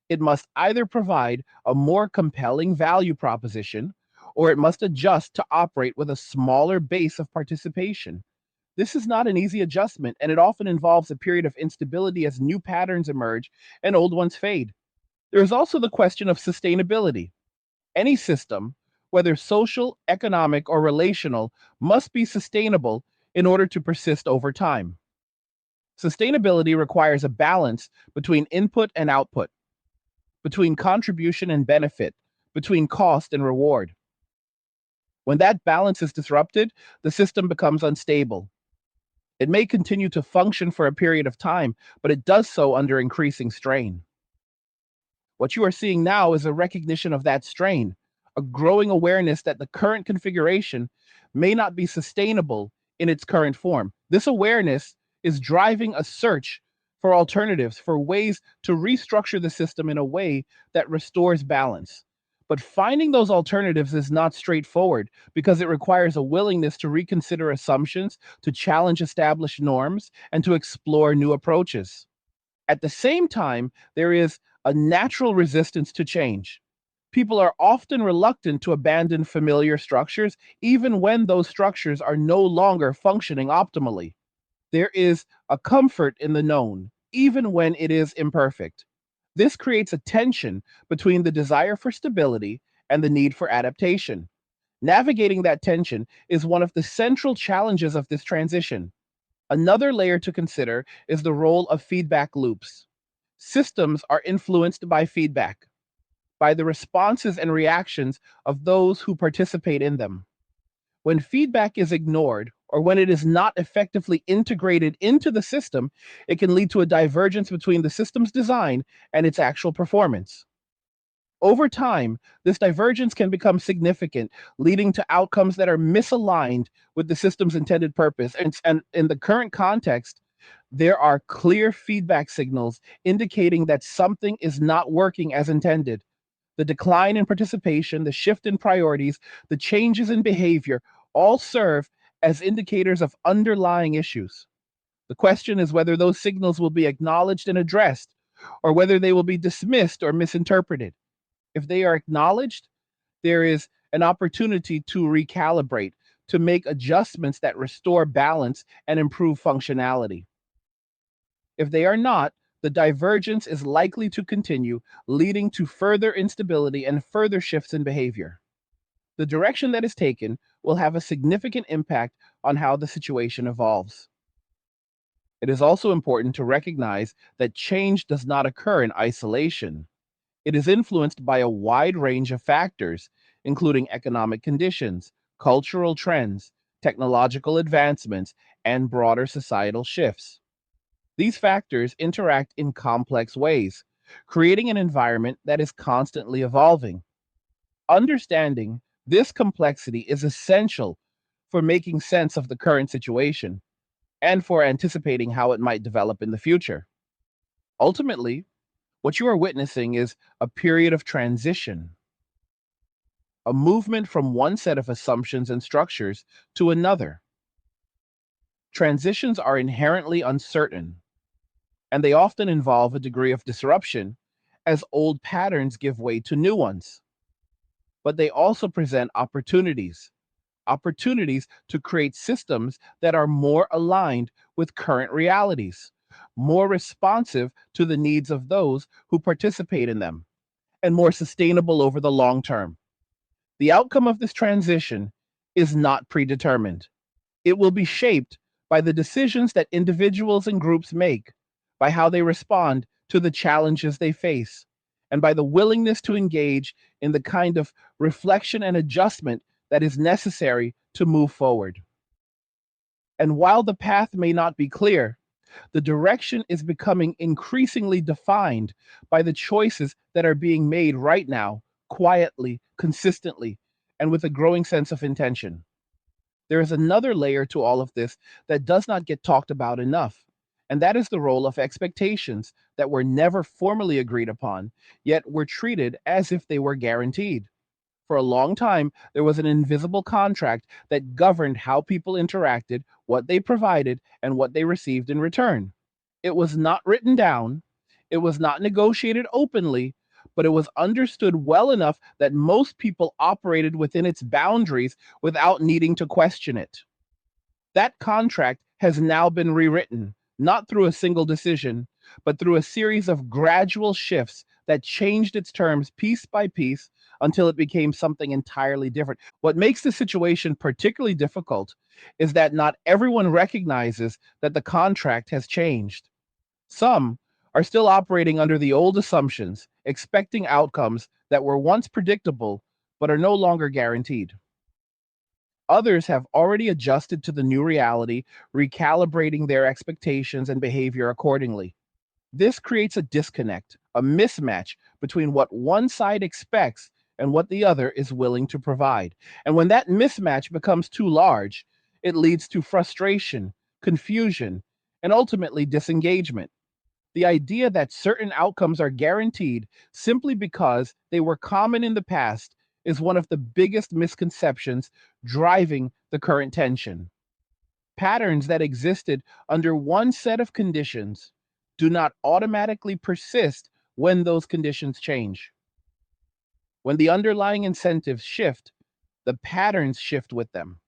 It must either provide a more compelling value proposition or it must adjust to operate with a smaller base of participation. This is not an easy adjustment, and it often involves a period of instability as new patterns emerge and old ones fade. There is also the question of sustainability. Any system, whether social, economic, or relational, must be sustainable in order to persist over time. Sustainability requires a balance between input and output, between contribution and benefit, between cost and reward. When that balance is disrupted, the system becomes unstable. It may continue to function for a period of time, but it does so under increasing strain. What you are seeing now is a recognition of that strain, a growing awareness that the current configuration may not be sustainable in its current form. This awareness is driving a search for alternatives, for ways to restructure the system in a way that restores balance. But finding those alternatives is not straightforward because it requires a willingness to reconsider assumptions, to challenge established norms, and to explore new approaches. At the same time, there is a natural resistance to change. People are often reluctant to abandon familiar structures, even when those structures are no longer functioning optimally. There is a comfort in the known, even when it is imperfect. This creates a tension between the desire for stability and the need for adaptation. Navigating that tension is one of the central challenges of this transition. Another layer to consider is the role of feedback loops. Systems are influenced by feedback, by the responses and reactions of those who participate in them. When feedback is ignored or when it is not effectively integrated into the system, it can lead to a divergence between the system's design and its actual performance. Over time, this divergence can become significant, leading to outcomes that are misaligned with the system's intended purpose. And in the current context, there are clear feedback signals indicating that something is not working as intended. The decline in participation, the shift in priorities, the changes in behavior all serve as indicators of underlying issues. The question is whether those signals will be acknowledged and addressed, or whether they will be dismissed or misinterpreted. If they are acknowledged, there is an opportunity to recalibrate, to make adjustments that restore balance and improve functionality. If they are not, the divergence is likely to continue, leading to further instability and further shifts in behavior. The direction that is taken will have a significant impact on how the situation evolves. It is also important to recognize that change does not occur in isolation. It is influenced by a wide range of factors, including economic conditions, cultural trends, technological advancements, and broader societal shifts. These factors interact in complex ways, creating an environment that is constantly evolving. Understanding this complexity is essential for making sense of the current situation and for anticipating how it might develop in the future. Ultimately, What you are witnessing is a period of transition, a movement from one set of assumptions and structures to another. Transitions are inherently uncertain, and they often involve a degree of disruption as old patterns give way to new ones. But they also present opportunities to create systems that are more aligned with current realities, more responsive to the needs of those who participate in them, and more sustainable over the long term. The outcome of this transition is not predetermined. It will be shaped by the decisions that individuals and groups make, by how they respond to the challenges they face, and by the willingness to engage in the kind of reflection and adjustment that is necessary to move forward. And while the path may not be clear, the direction is becoming increasingly defined by the choices that are being made right now, quietly, consistently, and with a growing sense of intention. There is another layer to all of this that does not get talked about enough, and that is the role of expectations that were never formally agreed upon, yet were treated as if they were guaranteed. For a long time, there was an invisible contract that governed how people interacted, what they provided, and what they received in return. It was not written down, it was not negotiated openly, but it was understood well enough that most people operated within its boundaries without needing to question it. That contract has now been rewritten, not through a single decision, but through a series of gradual shifts that changed its terms piece by piece until it became something entirely different. What makes the situation particularly difficult is that not everyone recognizes that the contract has changed. Some are still operating under the old assumptions, expecting outcomes that were once predictable but are no longer guaranteed. Others have already adjusted to the new reality, recalibrating their expectations and behavior accordingly. This creates a disconnect, a mismatch between what one side expects and what the other is willing to provide. And when that mismatch becomes too large, it leads to frustration, confusion, and ultimately disengagement. The idea that certain outcomes are guaranteed simply because they were common in the past is one of the biggest misconceptions driving the current tension. Patterns that existed under one set of conditions do not automatically persist when those conditions change. When the underlying incentives shift, the patterns shift with them.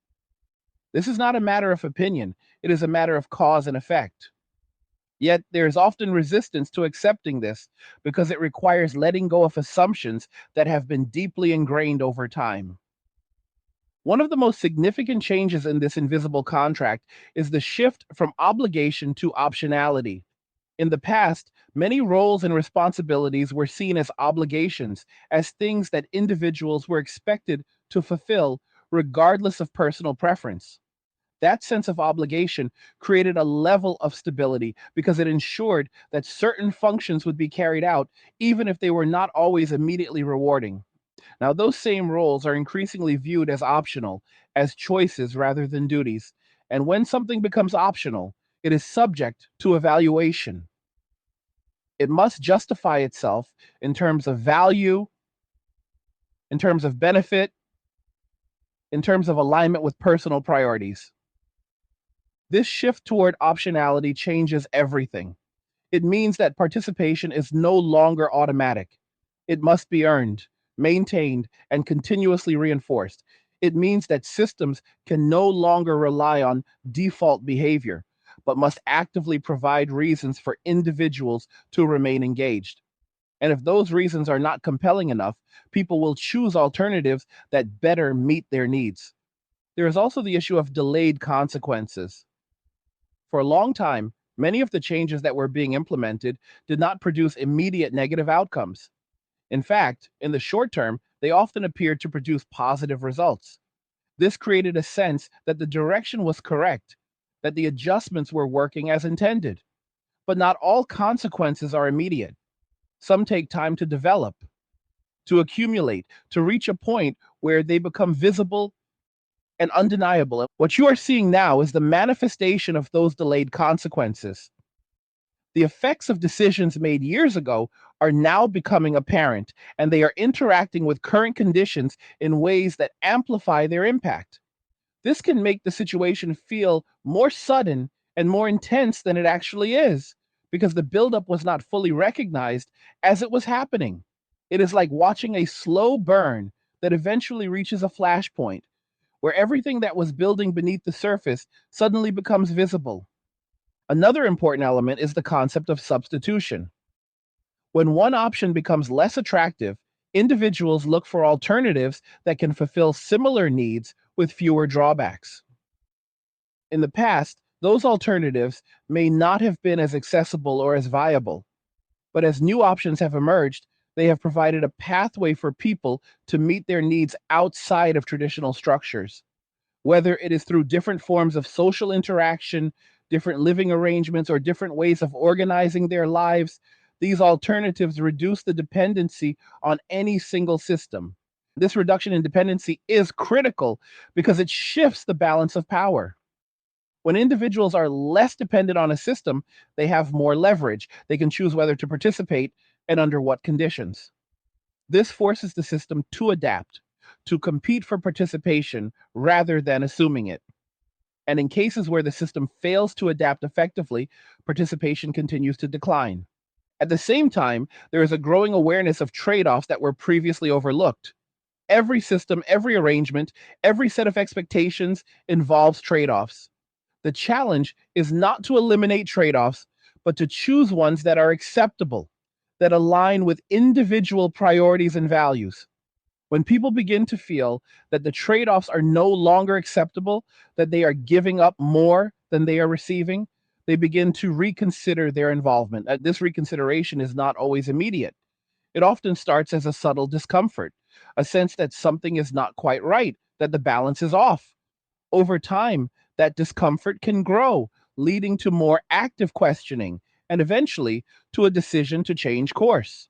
This is not a matter of opinion, it is a matter of cause and effect. Yet there is often resistance to accepting this because it requires letting go of assumptions that have been deeply ingrained over time. One of the most significant changes in this invisible contract is the shift from obligation to optionality. In the past, many roles and responsibilities were seen as obligations, as things that individuals were expected to fulfill regardless of personal preference. That sense of obligation created a level of stability because it ensured that certain functions would be carried out, even if they were not always immediately rewarding. Now, those same roles are increasingly viewed as optional, as choices rather than duties. And when something becomes optional, it is subject to evaluation. It must justify itself in terms of value, in terms of benefit, in terms of alignment with personal priorities. This shift toward optionality changes everything. It means that participation is no longer automatic. It must be earned, maintained, and continuously reinforced. It means that systems can no longer rely on default behavior, but must actively provide reasons for individuals to remain engaged. And if those reasons are not compelling enough, people will choose alternatives that better meet their needs. There is also the issue of delayed consequences. For a long time, many of the changes that were being implemented did not produce immediate negative outcomes. In fact, in the short term, they often appeared to produce positive results. This created a sense that the direction was correct, that the adjustments were working as intended. But not all consequences are immediate. Some take time to develop, to accumulate, to reach a point where they become visible and undeniable. What you are seeing now is the manifestation of those delayed consequences. The effects of decisions made years ago are now becoming apparent, and they are interacting with current conditions in ways that amplify their impact. This can make the situation feel more sudden and more intense than it actually is, because the buildup was not fully recognized as it was happening. It is like watching a slow burn that eventually reaches a flashpoint, where everything that was building beneath the surface suddenly becomes visible. Another important element is the concept of substitution. When one option becomes less attractive, individuals look for alternatives that can fulfill similar needs with fewer drawbacks. In the past, those alternatives may not have been as accessible or as viable, but as new options have emerged, they have provided a pathway for people to meet their needs outside of traditional structures. Whether it is through different forms of social interaction, different living arrangements, or different ways of organizing their lives, these alternatives reduce the dependency on any single system. This reduction in dependency is critical because it shifts the balance of power. When individuals are less dependent on a system, they have more leverage. They can choose whether to participate and under what conditions. This forces the system to adapt, to compete for participation rather than assuming it. And in cases where the system fails to adapt effectively, participation continues to decline. At the same time, there is a growing awareness of trade offs that were previously overlooked. Every system, every arrangement, every set of expectations involves trade offs. The challenge is not to eliminate trade offs, but to choose ones that are acceptable, that align with individual priorities and values. When people begin to feel that the trade offs are no longer acceptable, that they are giving up more than they are receiving, they begin to reconsider their involvement. This reconsideration is not always immediate. It often starts as a subtle discomfort, a sense that something is not quite right, that the balance is off. Over time, that discomfort can grow, leading to more active questioning and eventually to a decision to change course.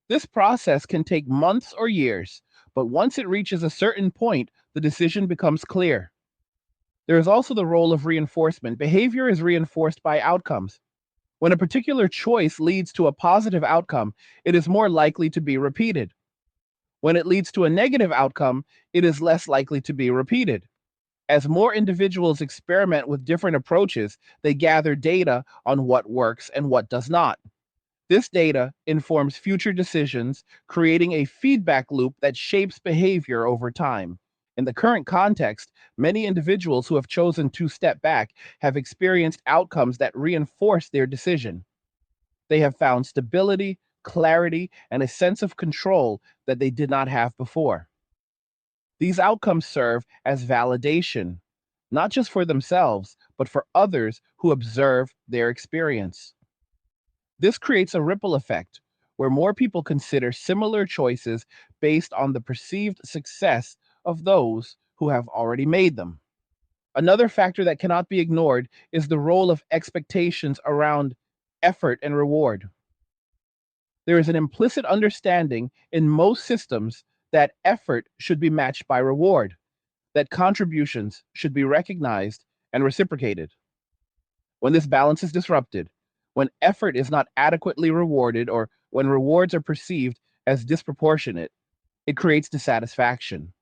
This process can take months or years, but once it reaches a certain point, the decision becomes clear. There is also the role of reinforcement. Behavior is reinforced by outcomes. When a particular choice leads to a positive outcome, it is more likely to be repeated. When it leads to a negative outcome, it is less likely to be repeated. As more individuals experiment with different approaches, they gather data on what works and what does not. This data informs future decisions, creating a feedback loop that shapes behavior over time. In the current context, many individuals who have chosen to step back have experienced outcomes that reinforce their decision. They have found stability, clarity, and a sense of control that they did not have before. These outcomes serve as validation, not just for themselves, but for others who observe their experience. This creates a ripple effect where more people consider similar choices based on the perceived success of those who have already made them. Another factor that cannot be ignored is the role of expectations around effort and reward. There is an implicit understanding in most systems that effort should be matched by reward, that contributions should be recognized and reciprocated. When this balance is disrupted, when effort is not adequately rewarded, or when rewards are perceived as disproportionate, it creates dissatisfaction.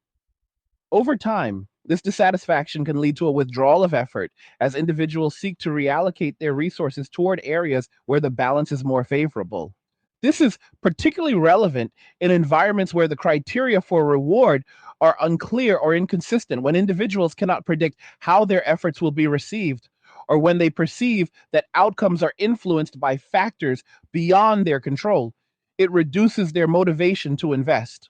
Over time, this dissatisfaction can lead to a withdrawal of effort as individuals seek to reallocate their resources toward areas where the balance is more favorable. This is particularly relevant in environments where the criteria for reward are unclear or inconsistent, when individuals cannot predict how their efforts will be received, or when they perceive that outcomes are influenced by factors beyond their control. It reduces their motivation to invest.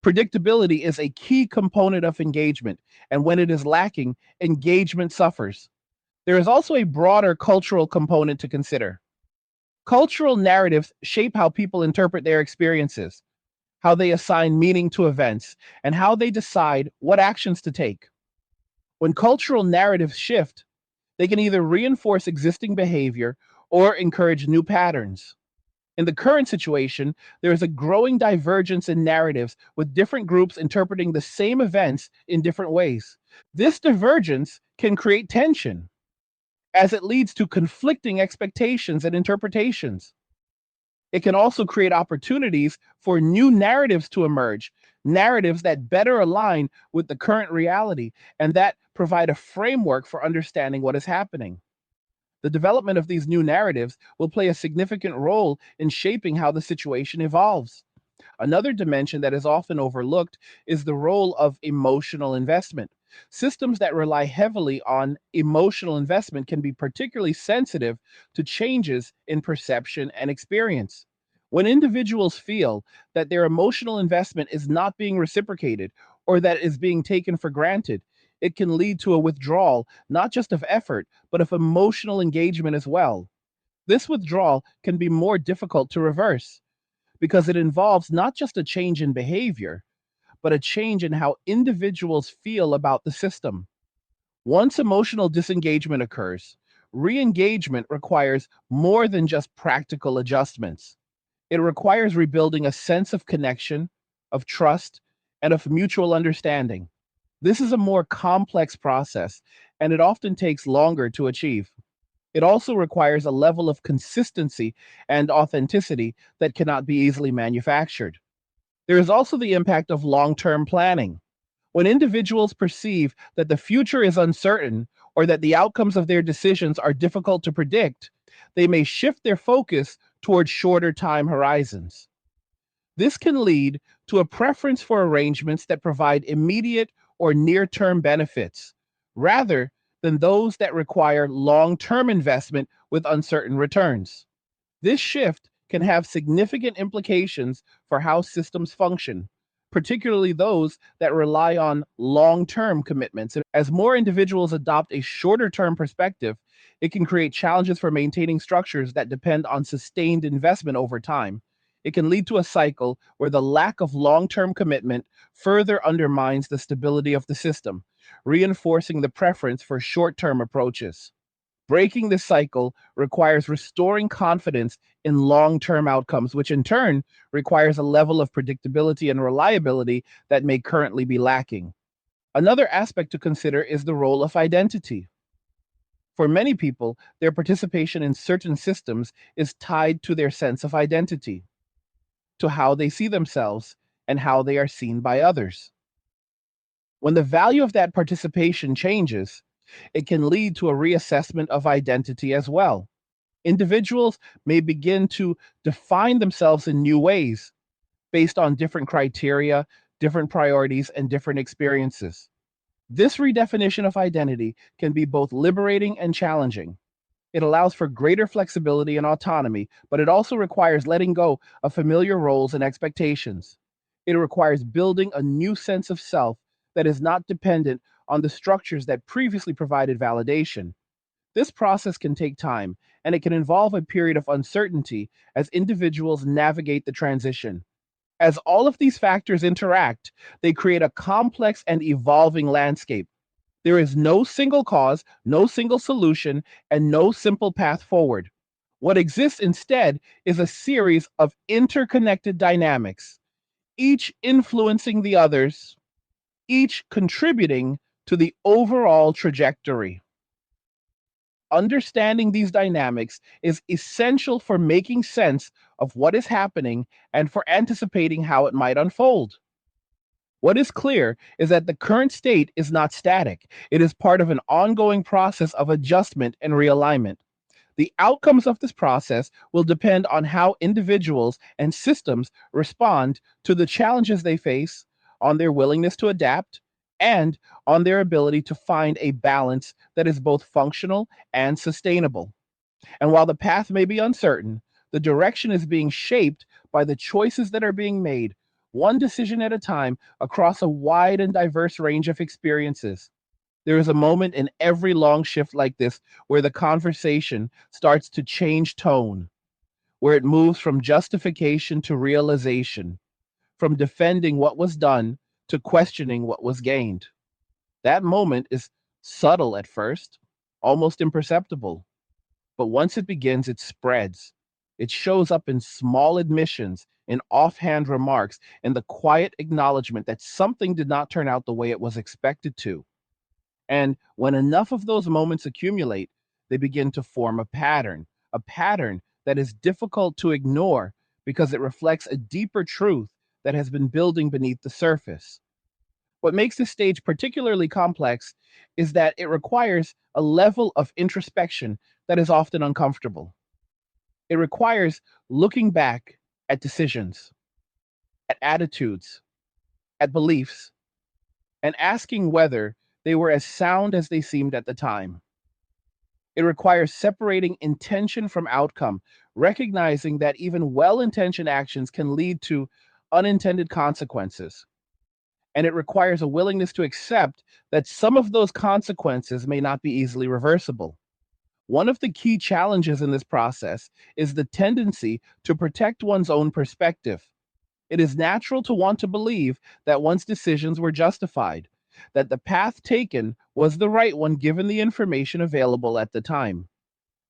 Predictability is a key component of engagement, and when it is lacking, engagement suffers. There is also a broader cultural component to consider. Cultural narratives shape how people interpret their experiences, how they assign meaning to events, and how they decide what actions to take. When cultural narratives shift, they can either reinforce existing behavior or encourage new patterns. In the current situation, there is a growing divergence in narratives, with different groups interpreting the same events in different ways. This divergence can create tension, as it leads to conflicting expectations and interpretations. It can also create opportunities for new narratives to emerge, narratives that better align with the current reality and that provide a framework for understanding what is happening. The development of these new narratives will play a significant role in shaping how the situation evolves. Another dimension that is often overlooked is the role of emotional investment. Systems that rely heavily on emotional investment can be particularly sensitive to changes in perception and experience. When individuals feel that their emotional investment is not being reciprocated or that it is being taken for granted, it can lead to a withdrawal, not just of effort, but of emotional engagement as well. This withdrawal can be more difficult to reverse because it involves not just a change in behavior, but a change in how individuals feel about the system. Once emotional disengagement occurs, re engagement requires more than just practical adjustments. It requires rebuilding a sense of connection, of trust, and of mutual understanding. This is a more complex process, and it often takes longer to achieve. It also requires a level of consistency and authenticity that cannot be easily manufactured. There is also the impact of long term planning. When individuals perceive that the future is uncertain or that the outcomes of their decisions are difficult to predict, they may shift their focus towards shorter time horizons. This can lead to a preference for arrangements that provide immediate or near term benefits, rather than those that require long term investment with uncertain returns. This shift can have significant implications for how systems function, particularly those that rely on long term commitments. As more individuals adopt a shorter term perspective, it can create challenges for maintaining structures that depend on sustained investment over time. It can lead to a cycle where the lack of long term commitment further undermines the stability of the system, reinforcing the preference for short term approaches. Breaking this cycle requires restoring confidence in long term outcomes, which in turn requires a level of predictability and reliability that may currently be lacking. Another aspect to consider is the role of identity. For many people, their participation in certain systems is tied to their sense of identity, to how they see themselves, and how they are seen by others. When the value of that participation changes, it can lead to a reassessment of identity as well. Individuals may begin to define themselves in new ways based on different criteria, different priorities, and different experiences. This redefinition of identity can be both liberating and challenging. It allows for greater flexibility and autonomy, but it also requires letting go of familiar roles and expectations. It requires building a new sense of self that is not dependent on the structures that previously provided validation. This process can take time, and it can involve a period of uncertainty as individuals navigate the transition. As all of these factors interact, they create a complex and evolving landscape. There is no single cause, no single solution, and no simple path forward. What exists instead is a series of interconnected dynamics, each influencing the others, each contributing to the overall trajectory. Understanding these dynamics is essential for making sense of what is happening and for anticipating how it might unfold. What is clear is that the current state is not static. It is part of an ongoing process of adjustment and realignment. The outcomes of this process will depend on how individuals and systems respond to the challenges they face, on their willingness to adapt, and on their ability to find a balance that is both functional and sustainable. And while the path may be uncertain, the direction is being shaped by the choices that are being made, one decision at a time, across a wide and diverse range of experiences. There is a moment in every long shift like this where the conversation starts to change tone, where it moves from justification to realization, from defending what was done to questioning what was gained. That moment is subtle at first, almost imperceptible, but once it begins, it spreads. It shows up in small admissions, in offhand remarks, in the quiet acknowledgement that something did not turn out the way it was expected to. And when enough of those moments accumulate, they begin to form a pattern that is difficult to ignore because it reflects a deeper truth that has been building beneath the surface. What makes this stage particularly complex is that it requires a level of introspection that is often uncomfortable. It requires looking back at decisions, at attitudes, at beliefs, and asking whether they were as sound as they seemed at the time. It requires separating intention from outcome, recognizing that even well intentioned actions can lead to unintended consequences. And it requires a willingness to accept that some of those consequences may not be easily reversible. One of the key challenges in this process is the tendency to protect one's own perspective. It is natural to want to believe that one's decisions were justified, that the path taken was the right one given the information available at the time.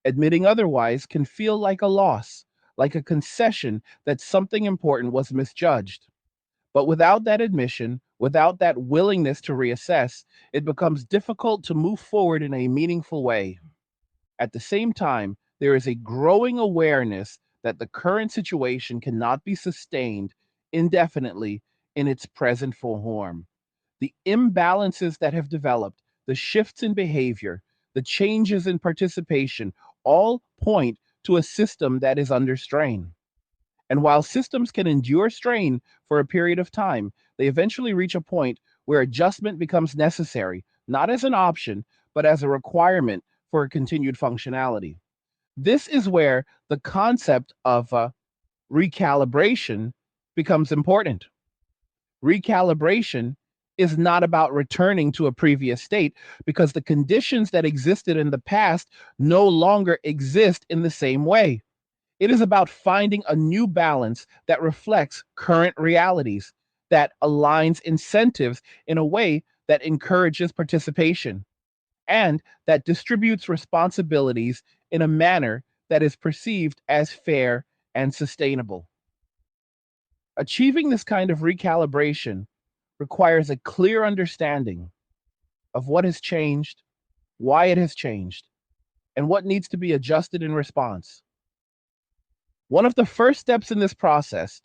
Admitting otherwise can feel like a loss, like a concession that something important was misjudged. But without that admission, without that willingness to reassess, it becomes difficult to move forward in a meaningful way. At the same time, there is a growing awareness that the current situation cannot be sustained indefinitely in its present form. The imbalances that have developed, the shifts in behavior, the changes in participation, all point to a system that is under strain. And while systems can endure strain for a period of time, they eventually reach a point where adjustment becomes necessary, not as an option, but as a requirement for continued functionality. This is where the concept of recalibration becomes important. Recalibration is not about returning to a previous state because the conditions that existed in the past no longer exist in the same way. It is about finding a new balance that reflects current realities, that aligns incentives in a way that encourages participation, and that distributes responsibilities in a manner that is perceived as fair and sustainable. Achieving this kind of recalibration requires a clear understanding of what has changed, why it has changed, and what needs to be adjusted in response. One of the first steps in this process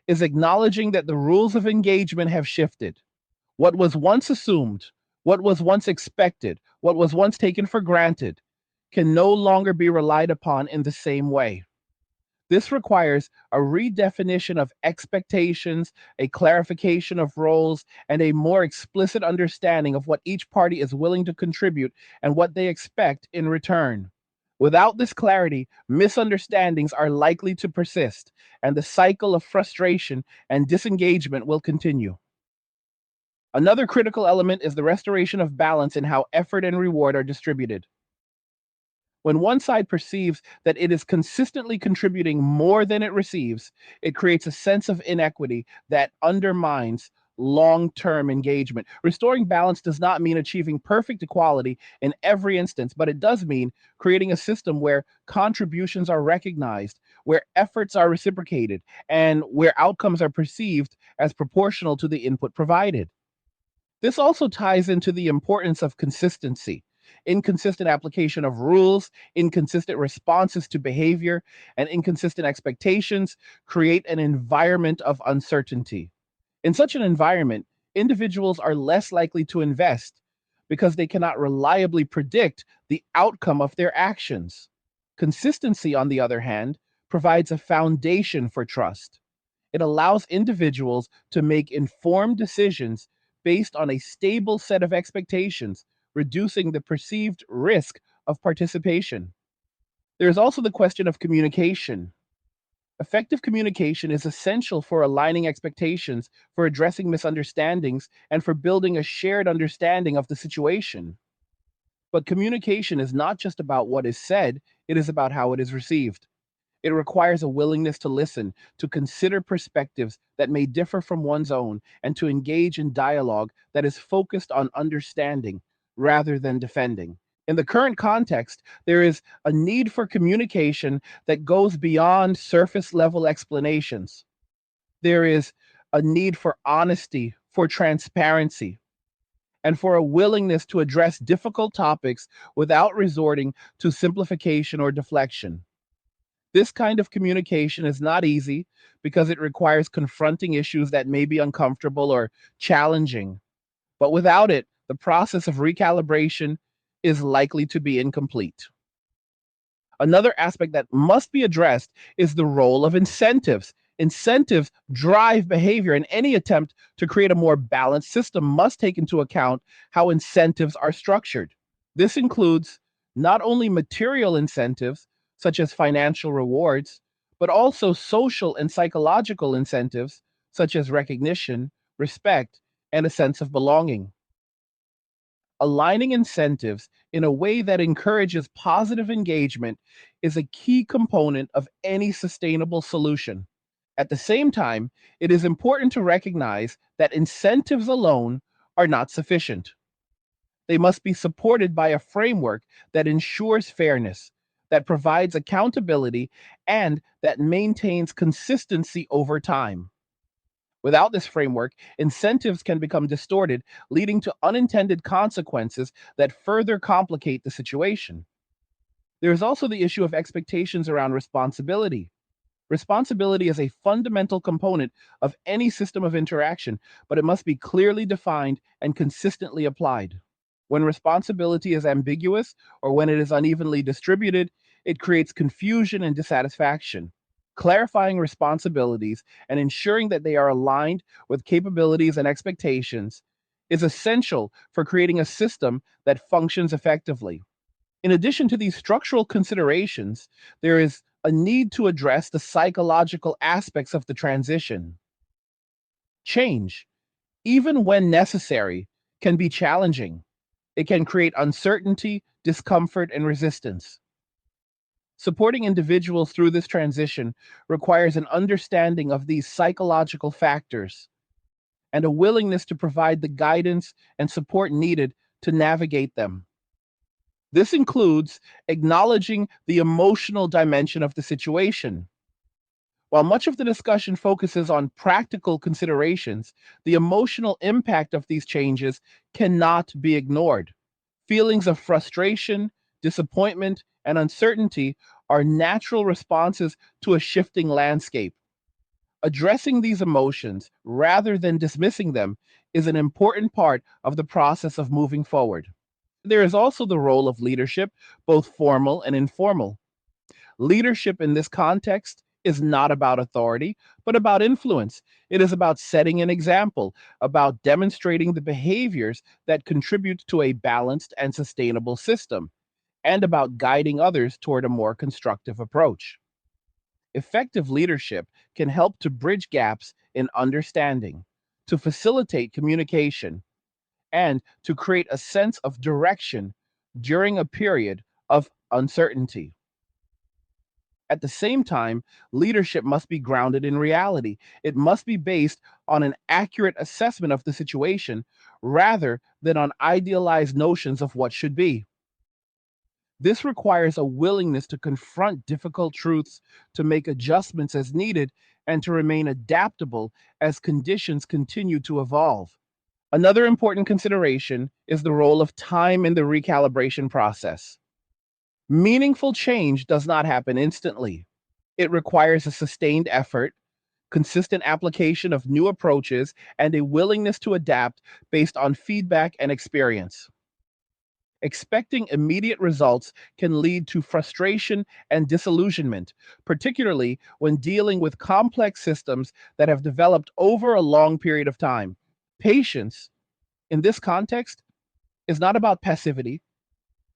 is acknowledging that the rules of engagement have shifted. What was once assumed, what was once expected, what was once taken for granted can no longer be relied upon in the same way. This requires a redefinition of expectations, a clarification of roles, and a more explicit understanding of what each party is willing to contribute and what they expect in return. Without this clarity, misunderstandings are likely to persist, and the cycle of frustration and disengagement will continue. Another critical element is the restoration of balance in how effort and reward are distributed. When one side perceives that it is consistently contributing more than it receives, it creates a sense of inequity that undermines long term engagement. Restoring balance does not mean achieving perfect equality in every instance, but it does mean creating a system where contributions are recognized, where efforts are reciprocated, and where outcomes are perceived as proportional to the input provided. This also ties into the importance of consistency. Inconsistent application of rules, inconsistent responses to behavior, and inconsistent expectations create an environment of uncertainty. In such an environment, individuals are less likely to invest because they cannot reliably predict the outcome of their actions. Consistency, on the other hand, provides a foundation for trust. It allows individuals to make informed decisions based on a stable set of expectations, reducing the perceived risk of participation. There is also the question of communication. Effective communication is essential for aligning expectations, for addressing misunderstandings, and for building a shared understanding of the situation. But communication is not just about what is said, it is about how it is received. It requires a willingness to listen, to consider perspectives that may differ from one's own, and to engage in dialogue that is focused on understanding rather than defending. In the current context, there is a need for communication that goes beyond surface level explanations. There is a need for honesty, for transparency, and for a willingness to address difficult topics without resorting to simplification or deflection. This kind of communication is not easy because it requires confronting issues that may be uncomfortable or challenging. But without it, the process of recalibration is likely to be incomplete. Another aspect that must be addressed is the role of incentives. Incentives drive behavior, and any attempt to create a more balanced system must take into account how incentives are structured. This includes not only material incentives, such as financial rewards, but also social and psychological incentives, such as recognition, respect, and a sense of belonging. Aligning incentives in a way that encourages positive engagement is a key component of any sustainable solution. At the same time, it is important to recognize that incentives alone are not sufficient. They must be supported by a framework that ensures fairness, that provides accountability, and that maintains consistency over time. Without this framework, incentives can become distorted, leading to unintended consequences that further complicate the situation. There is also the issue of expectations around responsibility. Responsibility is a fundamental component of any system of interaction, but it must be clearly defined and consistently applied. When responsibility is ambiguous or when it is unevenly distributed, it creates confusion and dissatisfaction. Clarifying responsibilities and ensuring that they are aligned with capabilities and expectations is essential for creating a system that functions effectively. In addition to these structural considerations, there is a need to address the psychological aspects of the transition. Change, even when necessary, can be challenging. It can create uncertainty, discomfort, and resistance. Supporting individuals through this transition requires an understanding of these psychological factors and a willingness to provide the guidance and support needed to navigate them. This includes acknowledging the emotional dimension of the situation. While much of the discussion focuses on practical considerations, the emotional impact of these changes cannot be ignored. Feelings of frustration, disappointment, and uncertainty are natural responses to a shifting landscape. Addressing these emotions rather than dismissing them is an important part of the process of moving forward. There is also the role of leadership, both formal and informal. Leadership in this context is not about authority, but about influence. It is about setting an example, about demonstrating the behaviors that contribute to a balanced and sustainable system, and about guiding others toward a more constructive approach. Effective leadership can help to bridge gaps in understanding, to facilitate communication, and to create a sense of direction during a period of uncertainty. At the same time, leadership must be grounded in reality. It must be based on an accurate assessment of the situation rather than on idealized notions of what should be. This requires a willingness to confront difficult truths, to make adjustments as needed, and to remain adaptable as conditions continue to evolve. Another important consideration is the role of time in the recalibration process. Meaningful change does not happen instantly. It requires a sustained effort, consistent application of new approaches, and a willingness to adapt based on feedback and experience. Expecting immediate results can lead to frustration and disillusionment, particularly when dealing with complex systems that have developed over a long period of time. Patience, in this context, is not about passivity,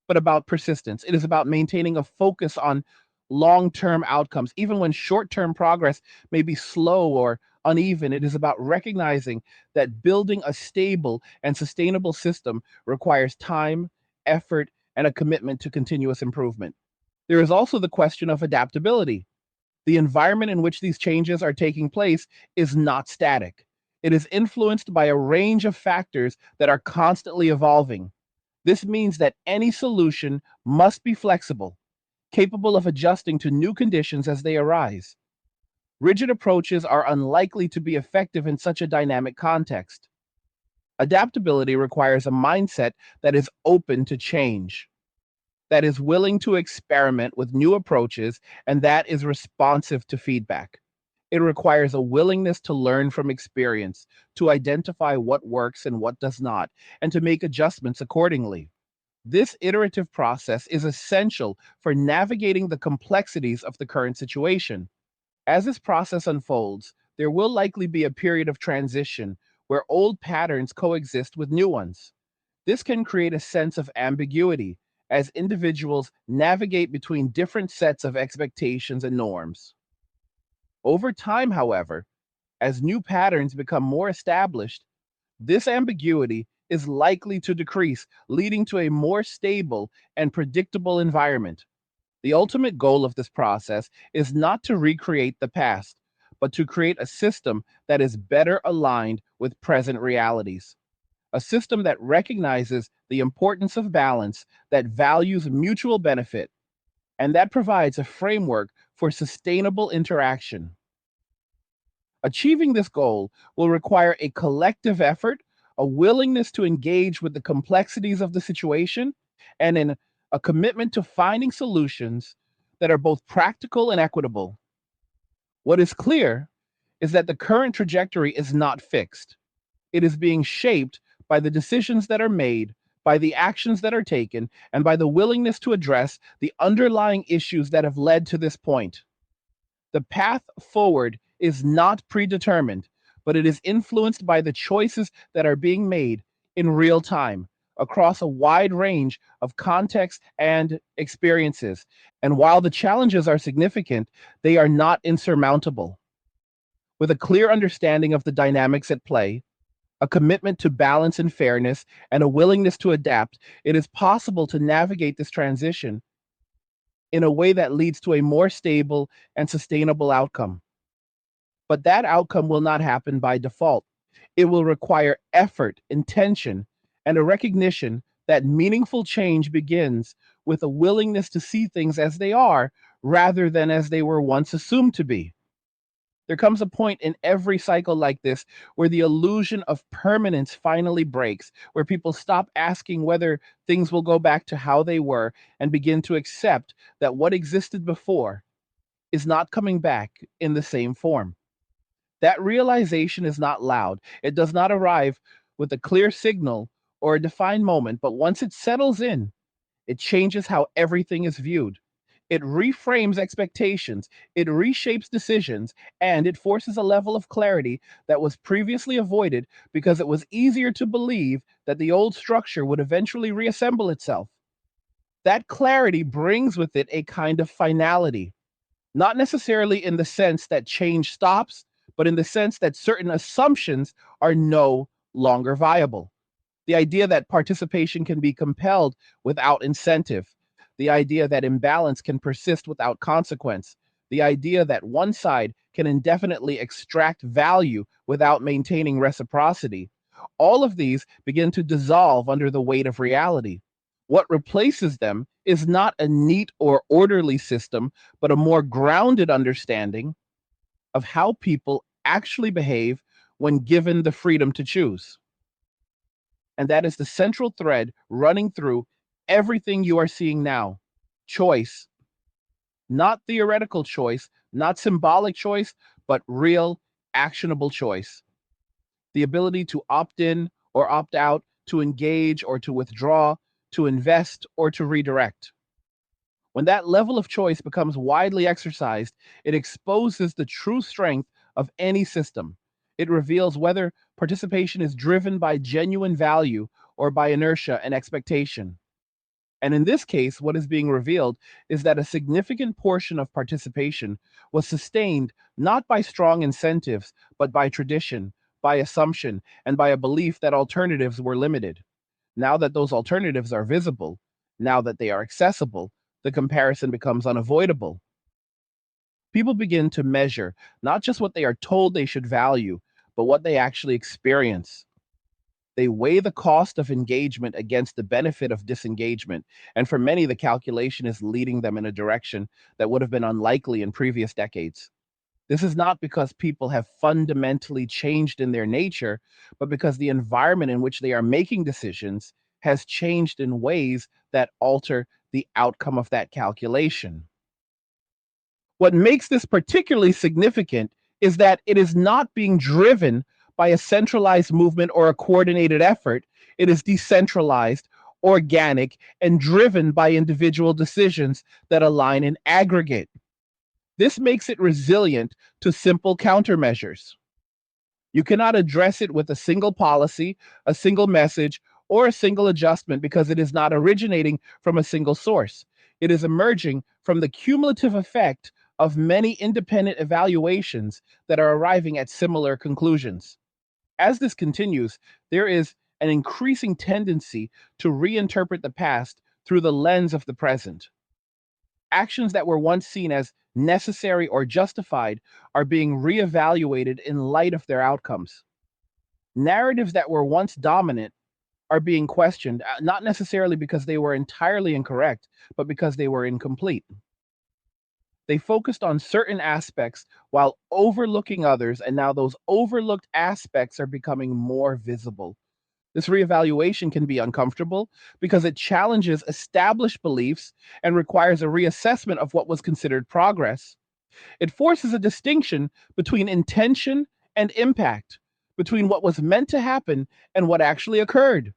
but about persistence. It is about maintaining a focus on long term outcomes. Even when short term progress may be slow or uneven, it is about recognizing that building a stable and sustainable system requires time, effort, and a commitment to continuous improvement. There is also the question of adaptability. The environment in which these changes are taking place is not static. It is influenced by a range of factors that are constantly evolving. This means that any solution must be flexible, capable of adjusting to new conditions as they arise. Rigid approaches are unlikely to be effective in such a dynamic context. Adaptability requires a mindset that is open to change, that is willing to experiment with new approaches, and that is responsive to feedback. It requires a willingness to learn from experience, to identify what works and what does not, and to make adjustments accordingly. This iterative process is essential for navigating the complexities of the current situation. As this process unfolds, there will likely be a period of transition where old patterns coexist with new ones. This can create a sense of ambiguity as individuals navigate between different sets of expectations and norms. Over time, however, as new patterns become more established, this ambiguity is likely to decrease, leading to a more stable and predictable environment. The ultimate goal of this process is not to recreate the past, but to create a system that is better aligned with present realities. A system that recognizes the importance of balance, that values mutual benefit, and that provides a framework for sustainable interaction. Achieving this goal will require a collective effort, a willingness to engage with the complexities of the situation, and a commitment to finding solutions that are both practical and equitable. What is clear is that the current trajectory is not fixed. It is being shaped by the decisions that are made, by the actions that are taken, and by the willingness to address the underlying issues that have led to this point. The path forward is not predetermined, but it is influenced by the choices that are being made in real time across a wide range of contexts and experiences. And while the challenges are significant, they are not insurmountable. With a clear understanding of the dynamics at play, a commitment to balance and fairness, and a willingness to adapt, it is possible to navigate this transition in a way that leads to a more stable and sustainable outcome. But that outcome will not happen by default. It will require effort, intention, and a recognition that meaningful change begins with a willingness to see things as they are rather than as they were once assumed to be. There comes a point in every cycle like this where the illusion of permanence finally breaks, where people stop asking whether things will go back to how they were and begin to accept that what existed before is not coming back in the same form. That realization is not loud. It does not arrive with a clear signal or a defined moment, but once it settles in, it changes how everything is viewed. It reframes expectations, it reshapes decisions, and it forces a level of clarity that was previously avoided because it was easier to believe that the old structure would eventually reassemble itself. That clarity brings with it a kind of finality, not necessarily in the sense that change stops, but in the sense that certain assumptions are no longer viable. The idea that participation can be compelled without incentive, the idea that imbalance can persist without consequence, the idea that one side can indefinitely extract value without maintaining reciprocity. All of these begin to dissolve under the weight of reality. What replaces them is not a neat or orderly system, but a more grounded understanding of how people actually behave when given the freedom to choose. And that is the central thread running through everything you are seeing now. Choice, not theoretical choice, not symbolic choice, but real, actionable choice. The ability to opt in or opt out, to engage or to withdraw, to invest or to redirect. When that level of choice becomes widely exercised, it exposes the true strength of any system. It reveals whether participation is driven by genuine value or by inertia and expectation. And in this case, what is being revealed is that a significant portion of participation was sustained not by strong incentives, but by tradition, by assumption, and by a belief that alternatives were limited. Now that those alternatives are visible, now that they are accessible, the comparison becomes unavoidable. People begin to measure not just what they are told they should value, but what they actually experience. They weigh the cost of engagement against the benefit of disengagement, and for many, the calculation is leading them in a direction that would have been unlikely in previous decades. This is not because people have fundamentally changed in their nature, but because the environment in which they are making decisions has changed in ways that alter the outcome of that calculation. What makes this particularly significant is that it is not being driven by a centralized movement or a coordinated effort. It is decentralized, organic, and driven by individual decisions that align in aggregate. This makes it resilient to simple countermeasures. You cannot address it with a single policy, a single message, or a single adjustment because it is not originating from a single source. It is emerging from the cumulative effect of many independent evaluations that are arriving at similar conclusions. As this continues, there is an increasing tendency to reinterpret the past through the lens of the present. Actions that were once seen as necessary or justified are being reevaluated in light of their outcomes. Narratives that were once dominant are being questioned, not necessarily because they were entirely incorrect, but because they were incomplete. They focused on certain aspects while overlooking others, and now those overlooked aspects are becoming more visible. This reevaluation can be uncomfortable because it challenges established beliefs and requires a reassessment of what was considered progress. It forces a distinction between intention and impact, between what was meant to happen and what actually occurred.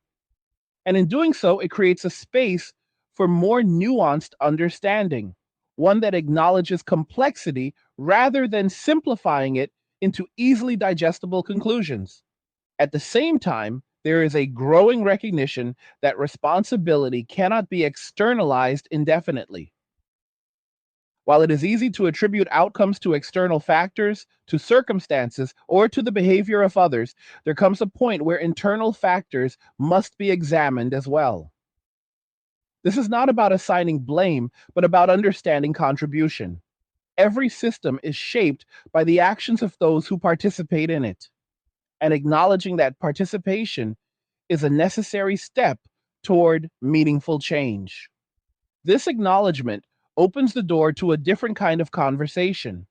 And in doing so, it creates a space for more nuanced understanding, one that acknowledges complexity rather than simplifying it into easily digestible conclusions. At the same time, there is a growing recognition that responsibility cannot be externalized indefinitely. While it is easy to attribute outcomes to external factors, to circumstances, or to the behavior of others, there comes a point where internal factors must be examined as well. This is not about assigning blame, but about understanding contribution. Every system is shaped by the actions of those who participate in it, and acknowledging that participation is a necessary step toward meaningful change. This acknowledgement opens the door to a different kind of conversation,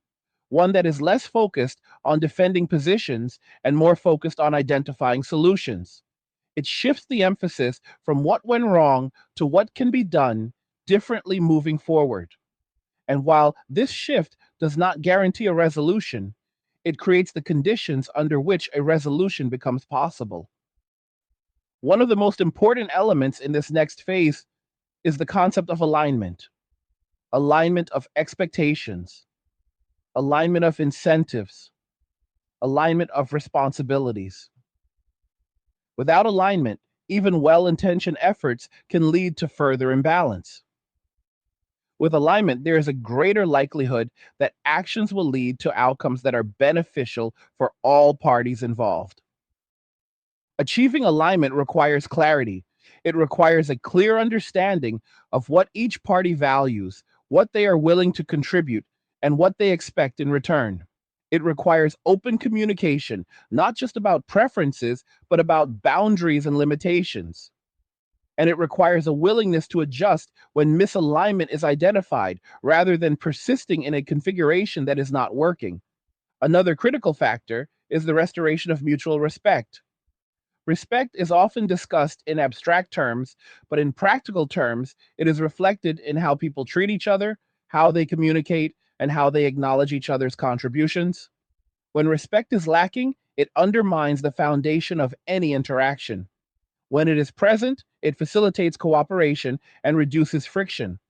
one that is less focused on defending positions and more focused on identifying solutions. It shifts the emphasis from what went wrong to what can be done differently moving forward. And while this shift does not guarantee a resolution, it creates the conditions under which a resolution becomes possible. One of the most important elements in this next phase is the concept of alignment, alignment of expectations, alignment of incentives, alignment of responsibilities. Without alignment, even well intentioned efforts can lead to further imbalance. With alignment, there is a greater likelihood that actions will lead to outcomes that are beneficial for all parties involved. Achieving alignment requires clarity. It requires a clear understanding of what each party values, what they are willing to contribute, and what they expect in return. It requires open communication, not just about preferences, but about boundaries and limitations. And it requires a willingness to adjust when misalignment is identified, rather than persisting in a configuration that is not working. Another critical factor is the restoration of mutual respect. Respect is often discussed in abstract terms, but in practical terms, it is reflected in how people treat each other, how they communicate, and how they acknowledge each other's contributions. When respect is lacking, it undermines the foundation of any interaction. When it is present, it facilitates cooperation and reduces friction.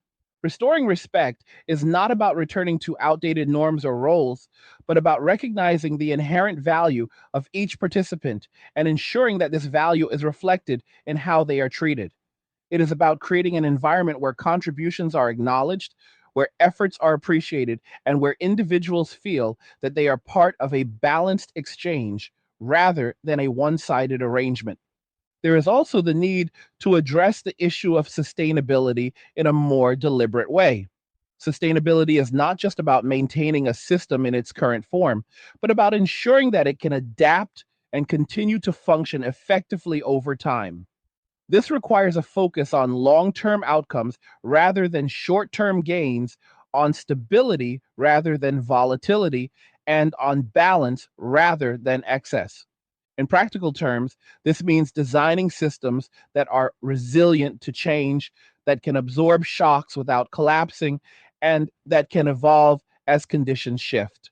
Restoring respect is not about returning to outdated norms or roles, but about recognizing the inherent value of each participant and ensuring that this value is reflected in how they are treated. It is about creating an environment where contributions are acknowledged, where efforts are appreciated, and where individuals feel that they are part of a balanced exchange rather than a one sided arrangement. There is also the need to address the issue of sustainability in a more deliberate way. Sustainability is not just about maintaining a system in its current form, but about ensuring that it can adapt and continue to function effectively over time. This requires a focus on long term outcomes rather than short term gains, on stability rather than volatility, and on balance rather than excess. In practical terms, this means designing systems that are resilient to change, that can absorb shocks without collapsing, and that can evolve as conditions shift.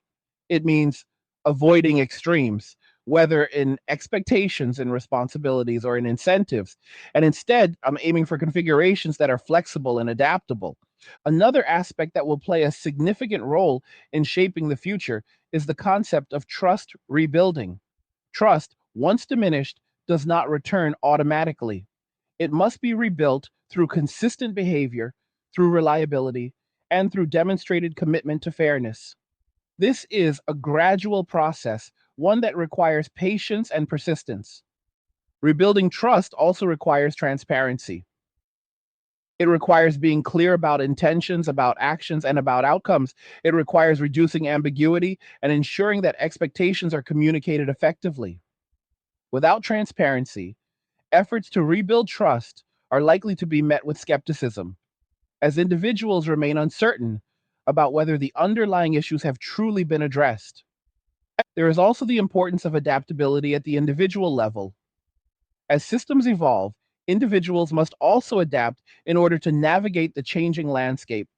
It means avoiding extremes, whether in expectations and responsibilities or in incentives. And instead, I'm aiming for configurations that are flexible and adaptable. Another aspect that will play a significant role in shaping the future is the concept of trust rebuilding. Trust, once diminished, does not return automatically. It must be rebuilt through consistent behavior, through reliability, and through demonstrated commitment to fairness. This is a gradual process, one that requires patience and persistence. Rebuilding trust also requires transparency. It requires being clear about intentions, about actions, and about outcomes. It requires reducing ambiguity and ensuring that expectations are communicated effectively. Without transparency, efforts to rebuild trust are likely to be met with skepticism, as individuals remain uncertain about whether the underlying issues have truly been addressed. There is also the importance of adaptability at the individual level. As systems evolve, individuals must also adapt in order to navigate the changing landscape.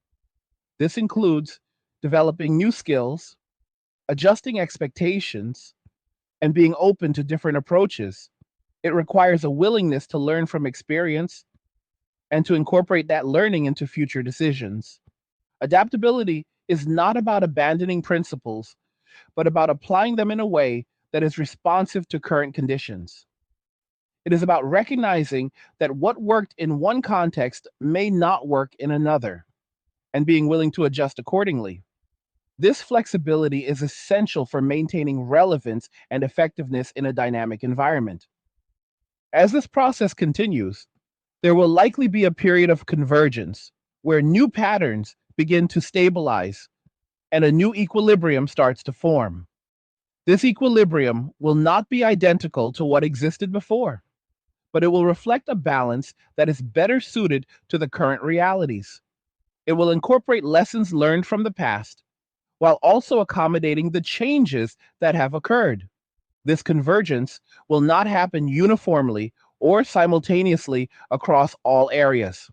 This includes developing new skills, adjusting expectations, and being open to different approaches. It requires a willingness to learn from experience and to incorporate that learning into future decisions. Adaptability is not about abandoning principles, but about applying them in a way that is responsive to current conditions. It is about recognizing that what worked in one context may not work in another, and being willing to adjust accordingly. This flexibility is essential for maintaining relevance and effectiveness in a dynamic environment. As this process continues, there will likely be a period of convergence where new patterns begin to stabilize and a new equilibrium starts to form. This equilibrium will not be identical to what existed before, but it will reflect a balance that is better suited to the current realities. It will incorporate lessons learned from the past while also accommodating the changes that have occurred. This convergence will not happen uniformly or simultaneously across all areas.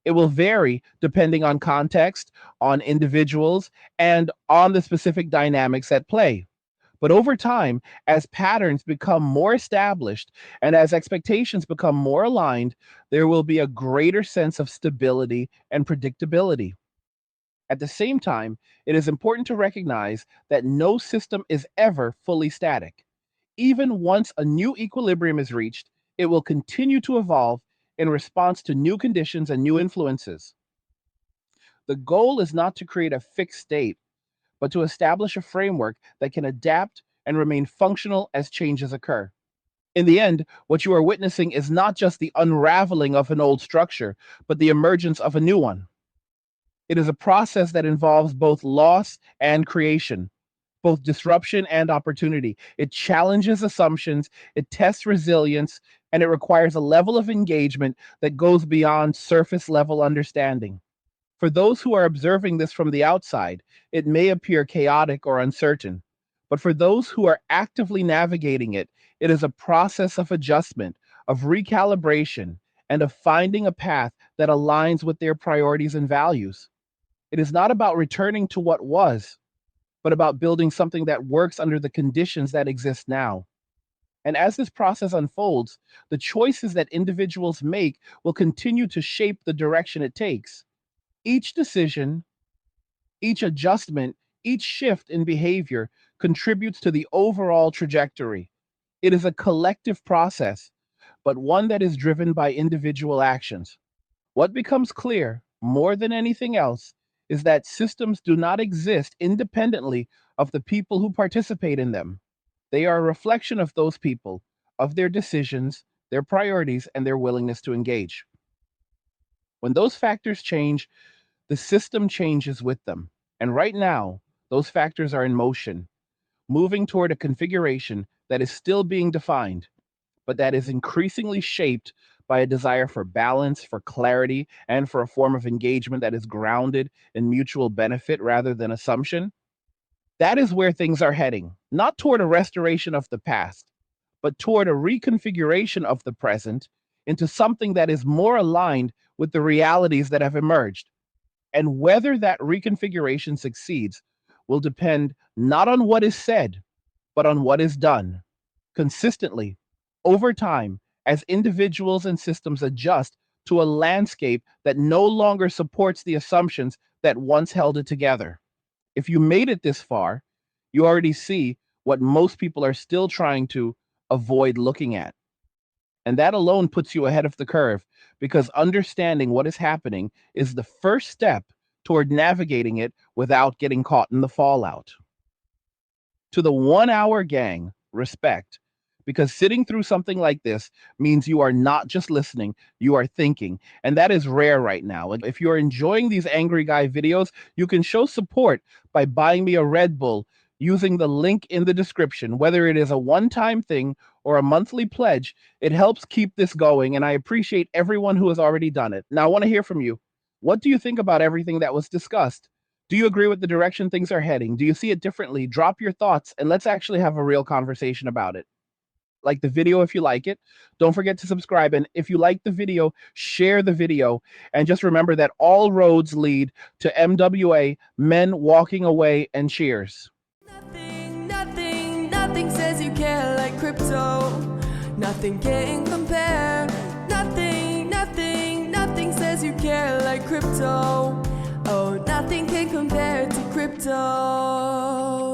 It will vary depending on context, on individuals, and on the specific dynamics at play. But over time, as patterns become more established and as expectations become more aligned, there will be a greater sense of stability and predictability. At the same time, it is important to recognize that no system is ever fully static. Even once a new equilibrium is reached, it will continue to evolve in response to new conditions and new influences. The goal is not to create a fixed state, but to establish a framework that can adapt and remain functional as changes occur. In the end, what you are witnessing is not just the unraveling of an old structure, but the emergence of a new one. It is a process that involves both loss and creation, both disruption and opportunity. It challenges assumptions, it tests resilience, and it requires a level of engagement that goes beyond surface level understanding. For those who are observing this from the outside, it may appear chaotic or uncertain. But for those who are actively navigating it, it is a process of adjustment, of recalibration, and of finding a path that aligns with their priorities and values. It is not about returning to what was, but about building something that works under the conditions that exist now. And as this process unfolds, the choices that individuals make will continue to shape the direction it takes. Each decision, each adjustment, each shift in behavior contributes to the overall trajectory. It is a collective process, but one that is driven by individual actions. What becomes clear, more than anything else, is that systems do not exist independently of the people who participate in them. They are a reflection of those people, of their decisions, their priorities, and their willingness to engage. When those factors change, the system changes with them. And right now, those factors are in motion, moving toward a configuration that is still being defined, but that is increasingly shaped by a desire for balance, for clarity, and for a form of engagement that is grounded in mutual benefit rather than assumption. That is where things are heading, not toward a restoration of the past, but toward a reconfiguration of the present into something that is more aligned with the realities that have emerged. And whether that reconfiguration succeeds will depend not on what is said, but on what is done consistently over time as individuals and systems adjust to a landscape that no longer supports the assumptions that once held it together. If you made it this far, you already see what most people are still trying to avoid looking at. And that alone puts you ahead of the curve because understanding what is happening is the first step toward navigating it without getting caught in the fallout. To the 1 hour gang, respect. Because sitting through something like this means you are not just listening, you are thinking. And that is rare right now. Like, if you're enjoying these Angry Guy videos, you can show support by buying me a Red Bull using the link in the description. Whether it is a one-time thing or a monthly pledge, it helps keep this going. And I appreciate everyone who has already done it. Now, I want to hear from you. What do you think about everything that was discussed? Do you agree with the direction things are heading? Do you see it differently? Drop your thoughts and let's actually have a real conversation about it. Like the video if you like it. Don't forget to subscribe. And if you like the video, share the video. And just remember that all roads lead to MWA, men walking away, and cheers. Nothing says you care like crypto. Nothing can compare. Nothing says you care like crypto. Oh, nothing can compare to crypto.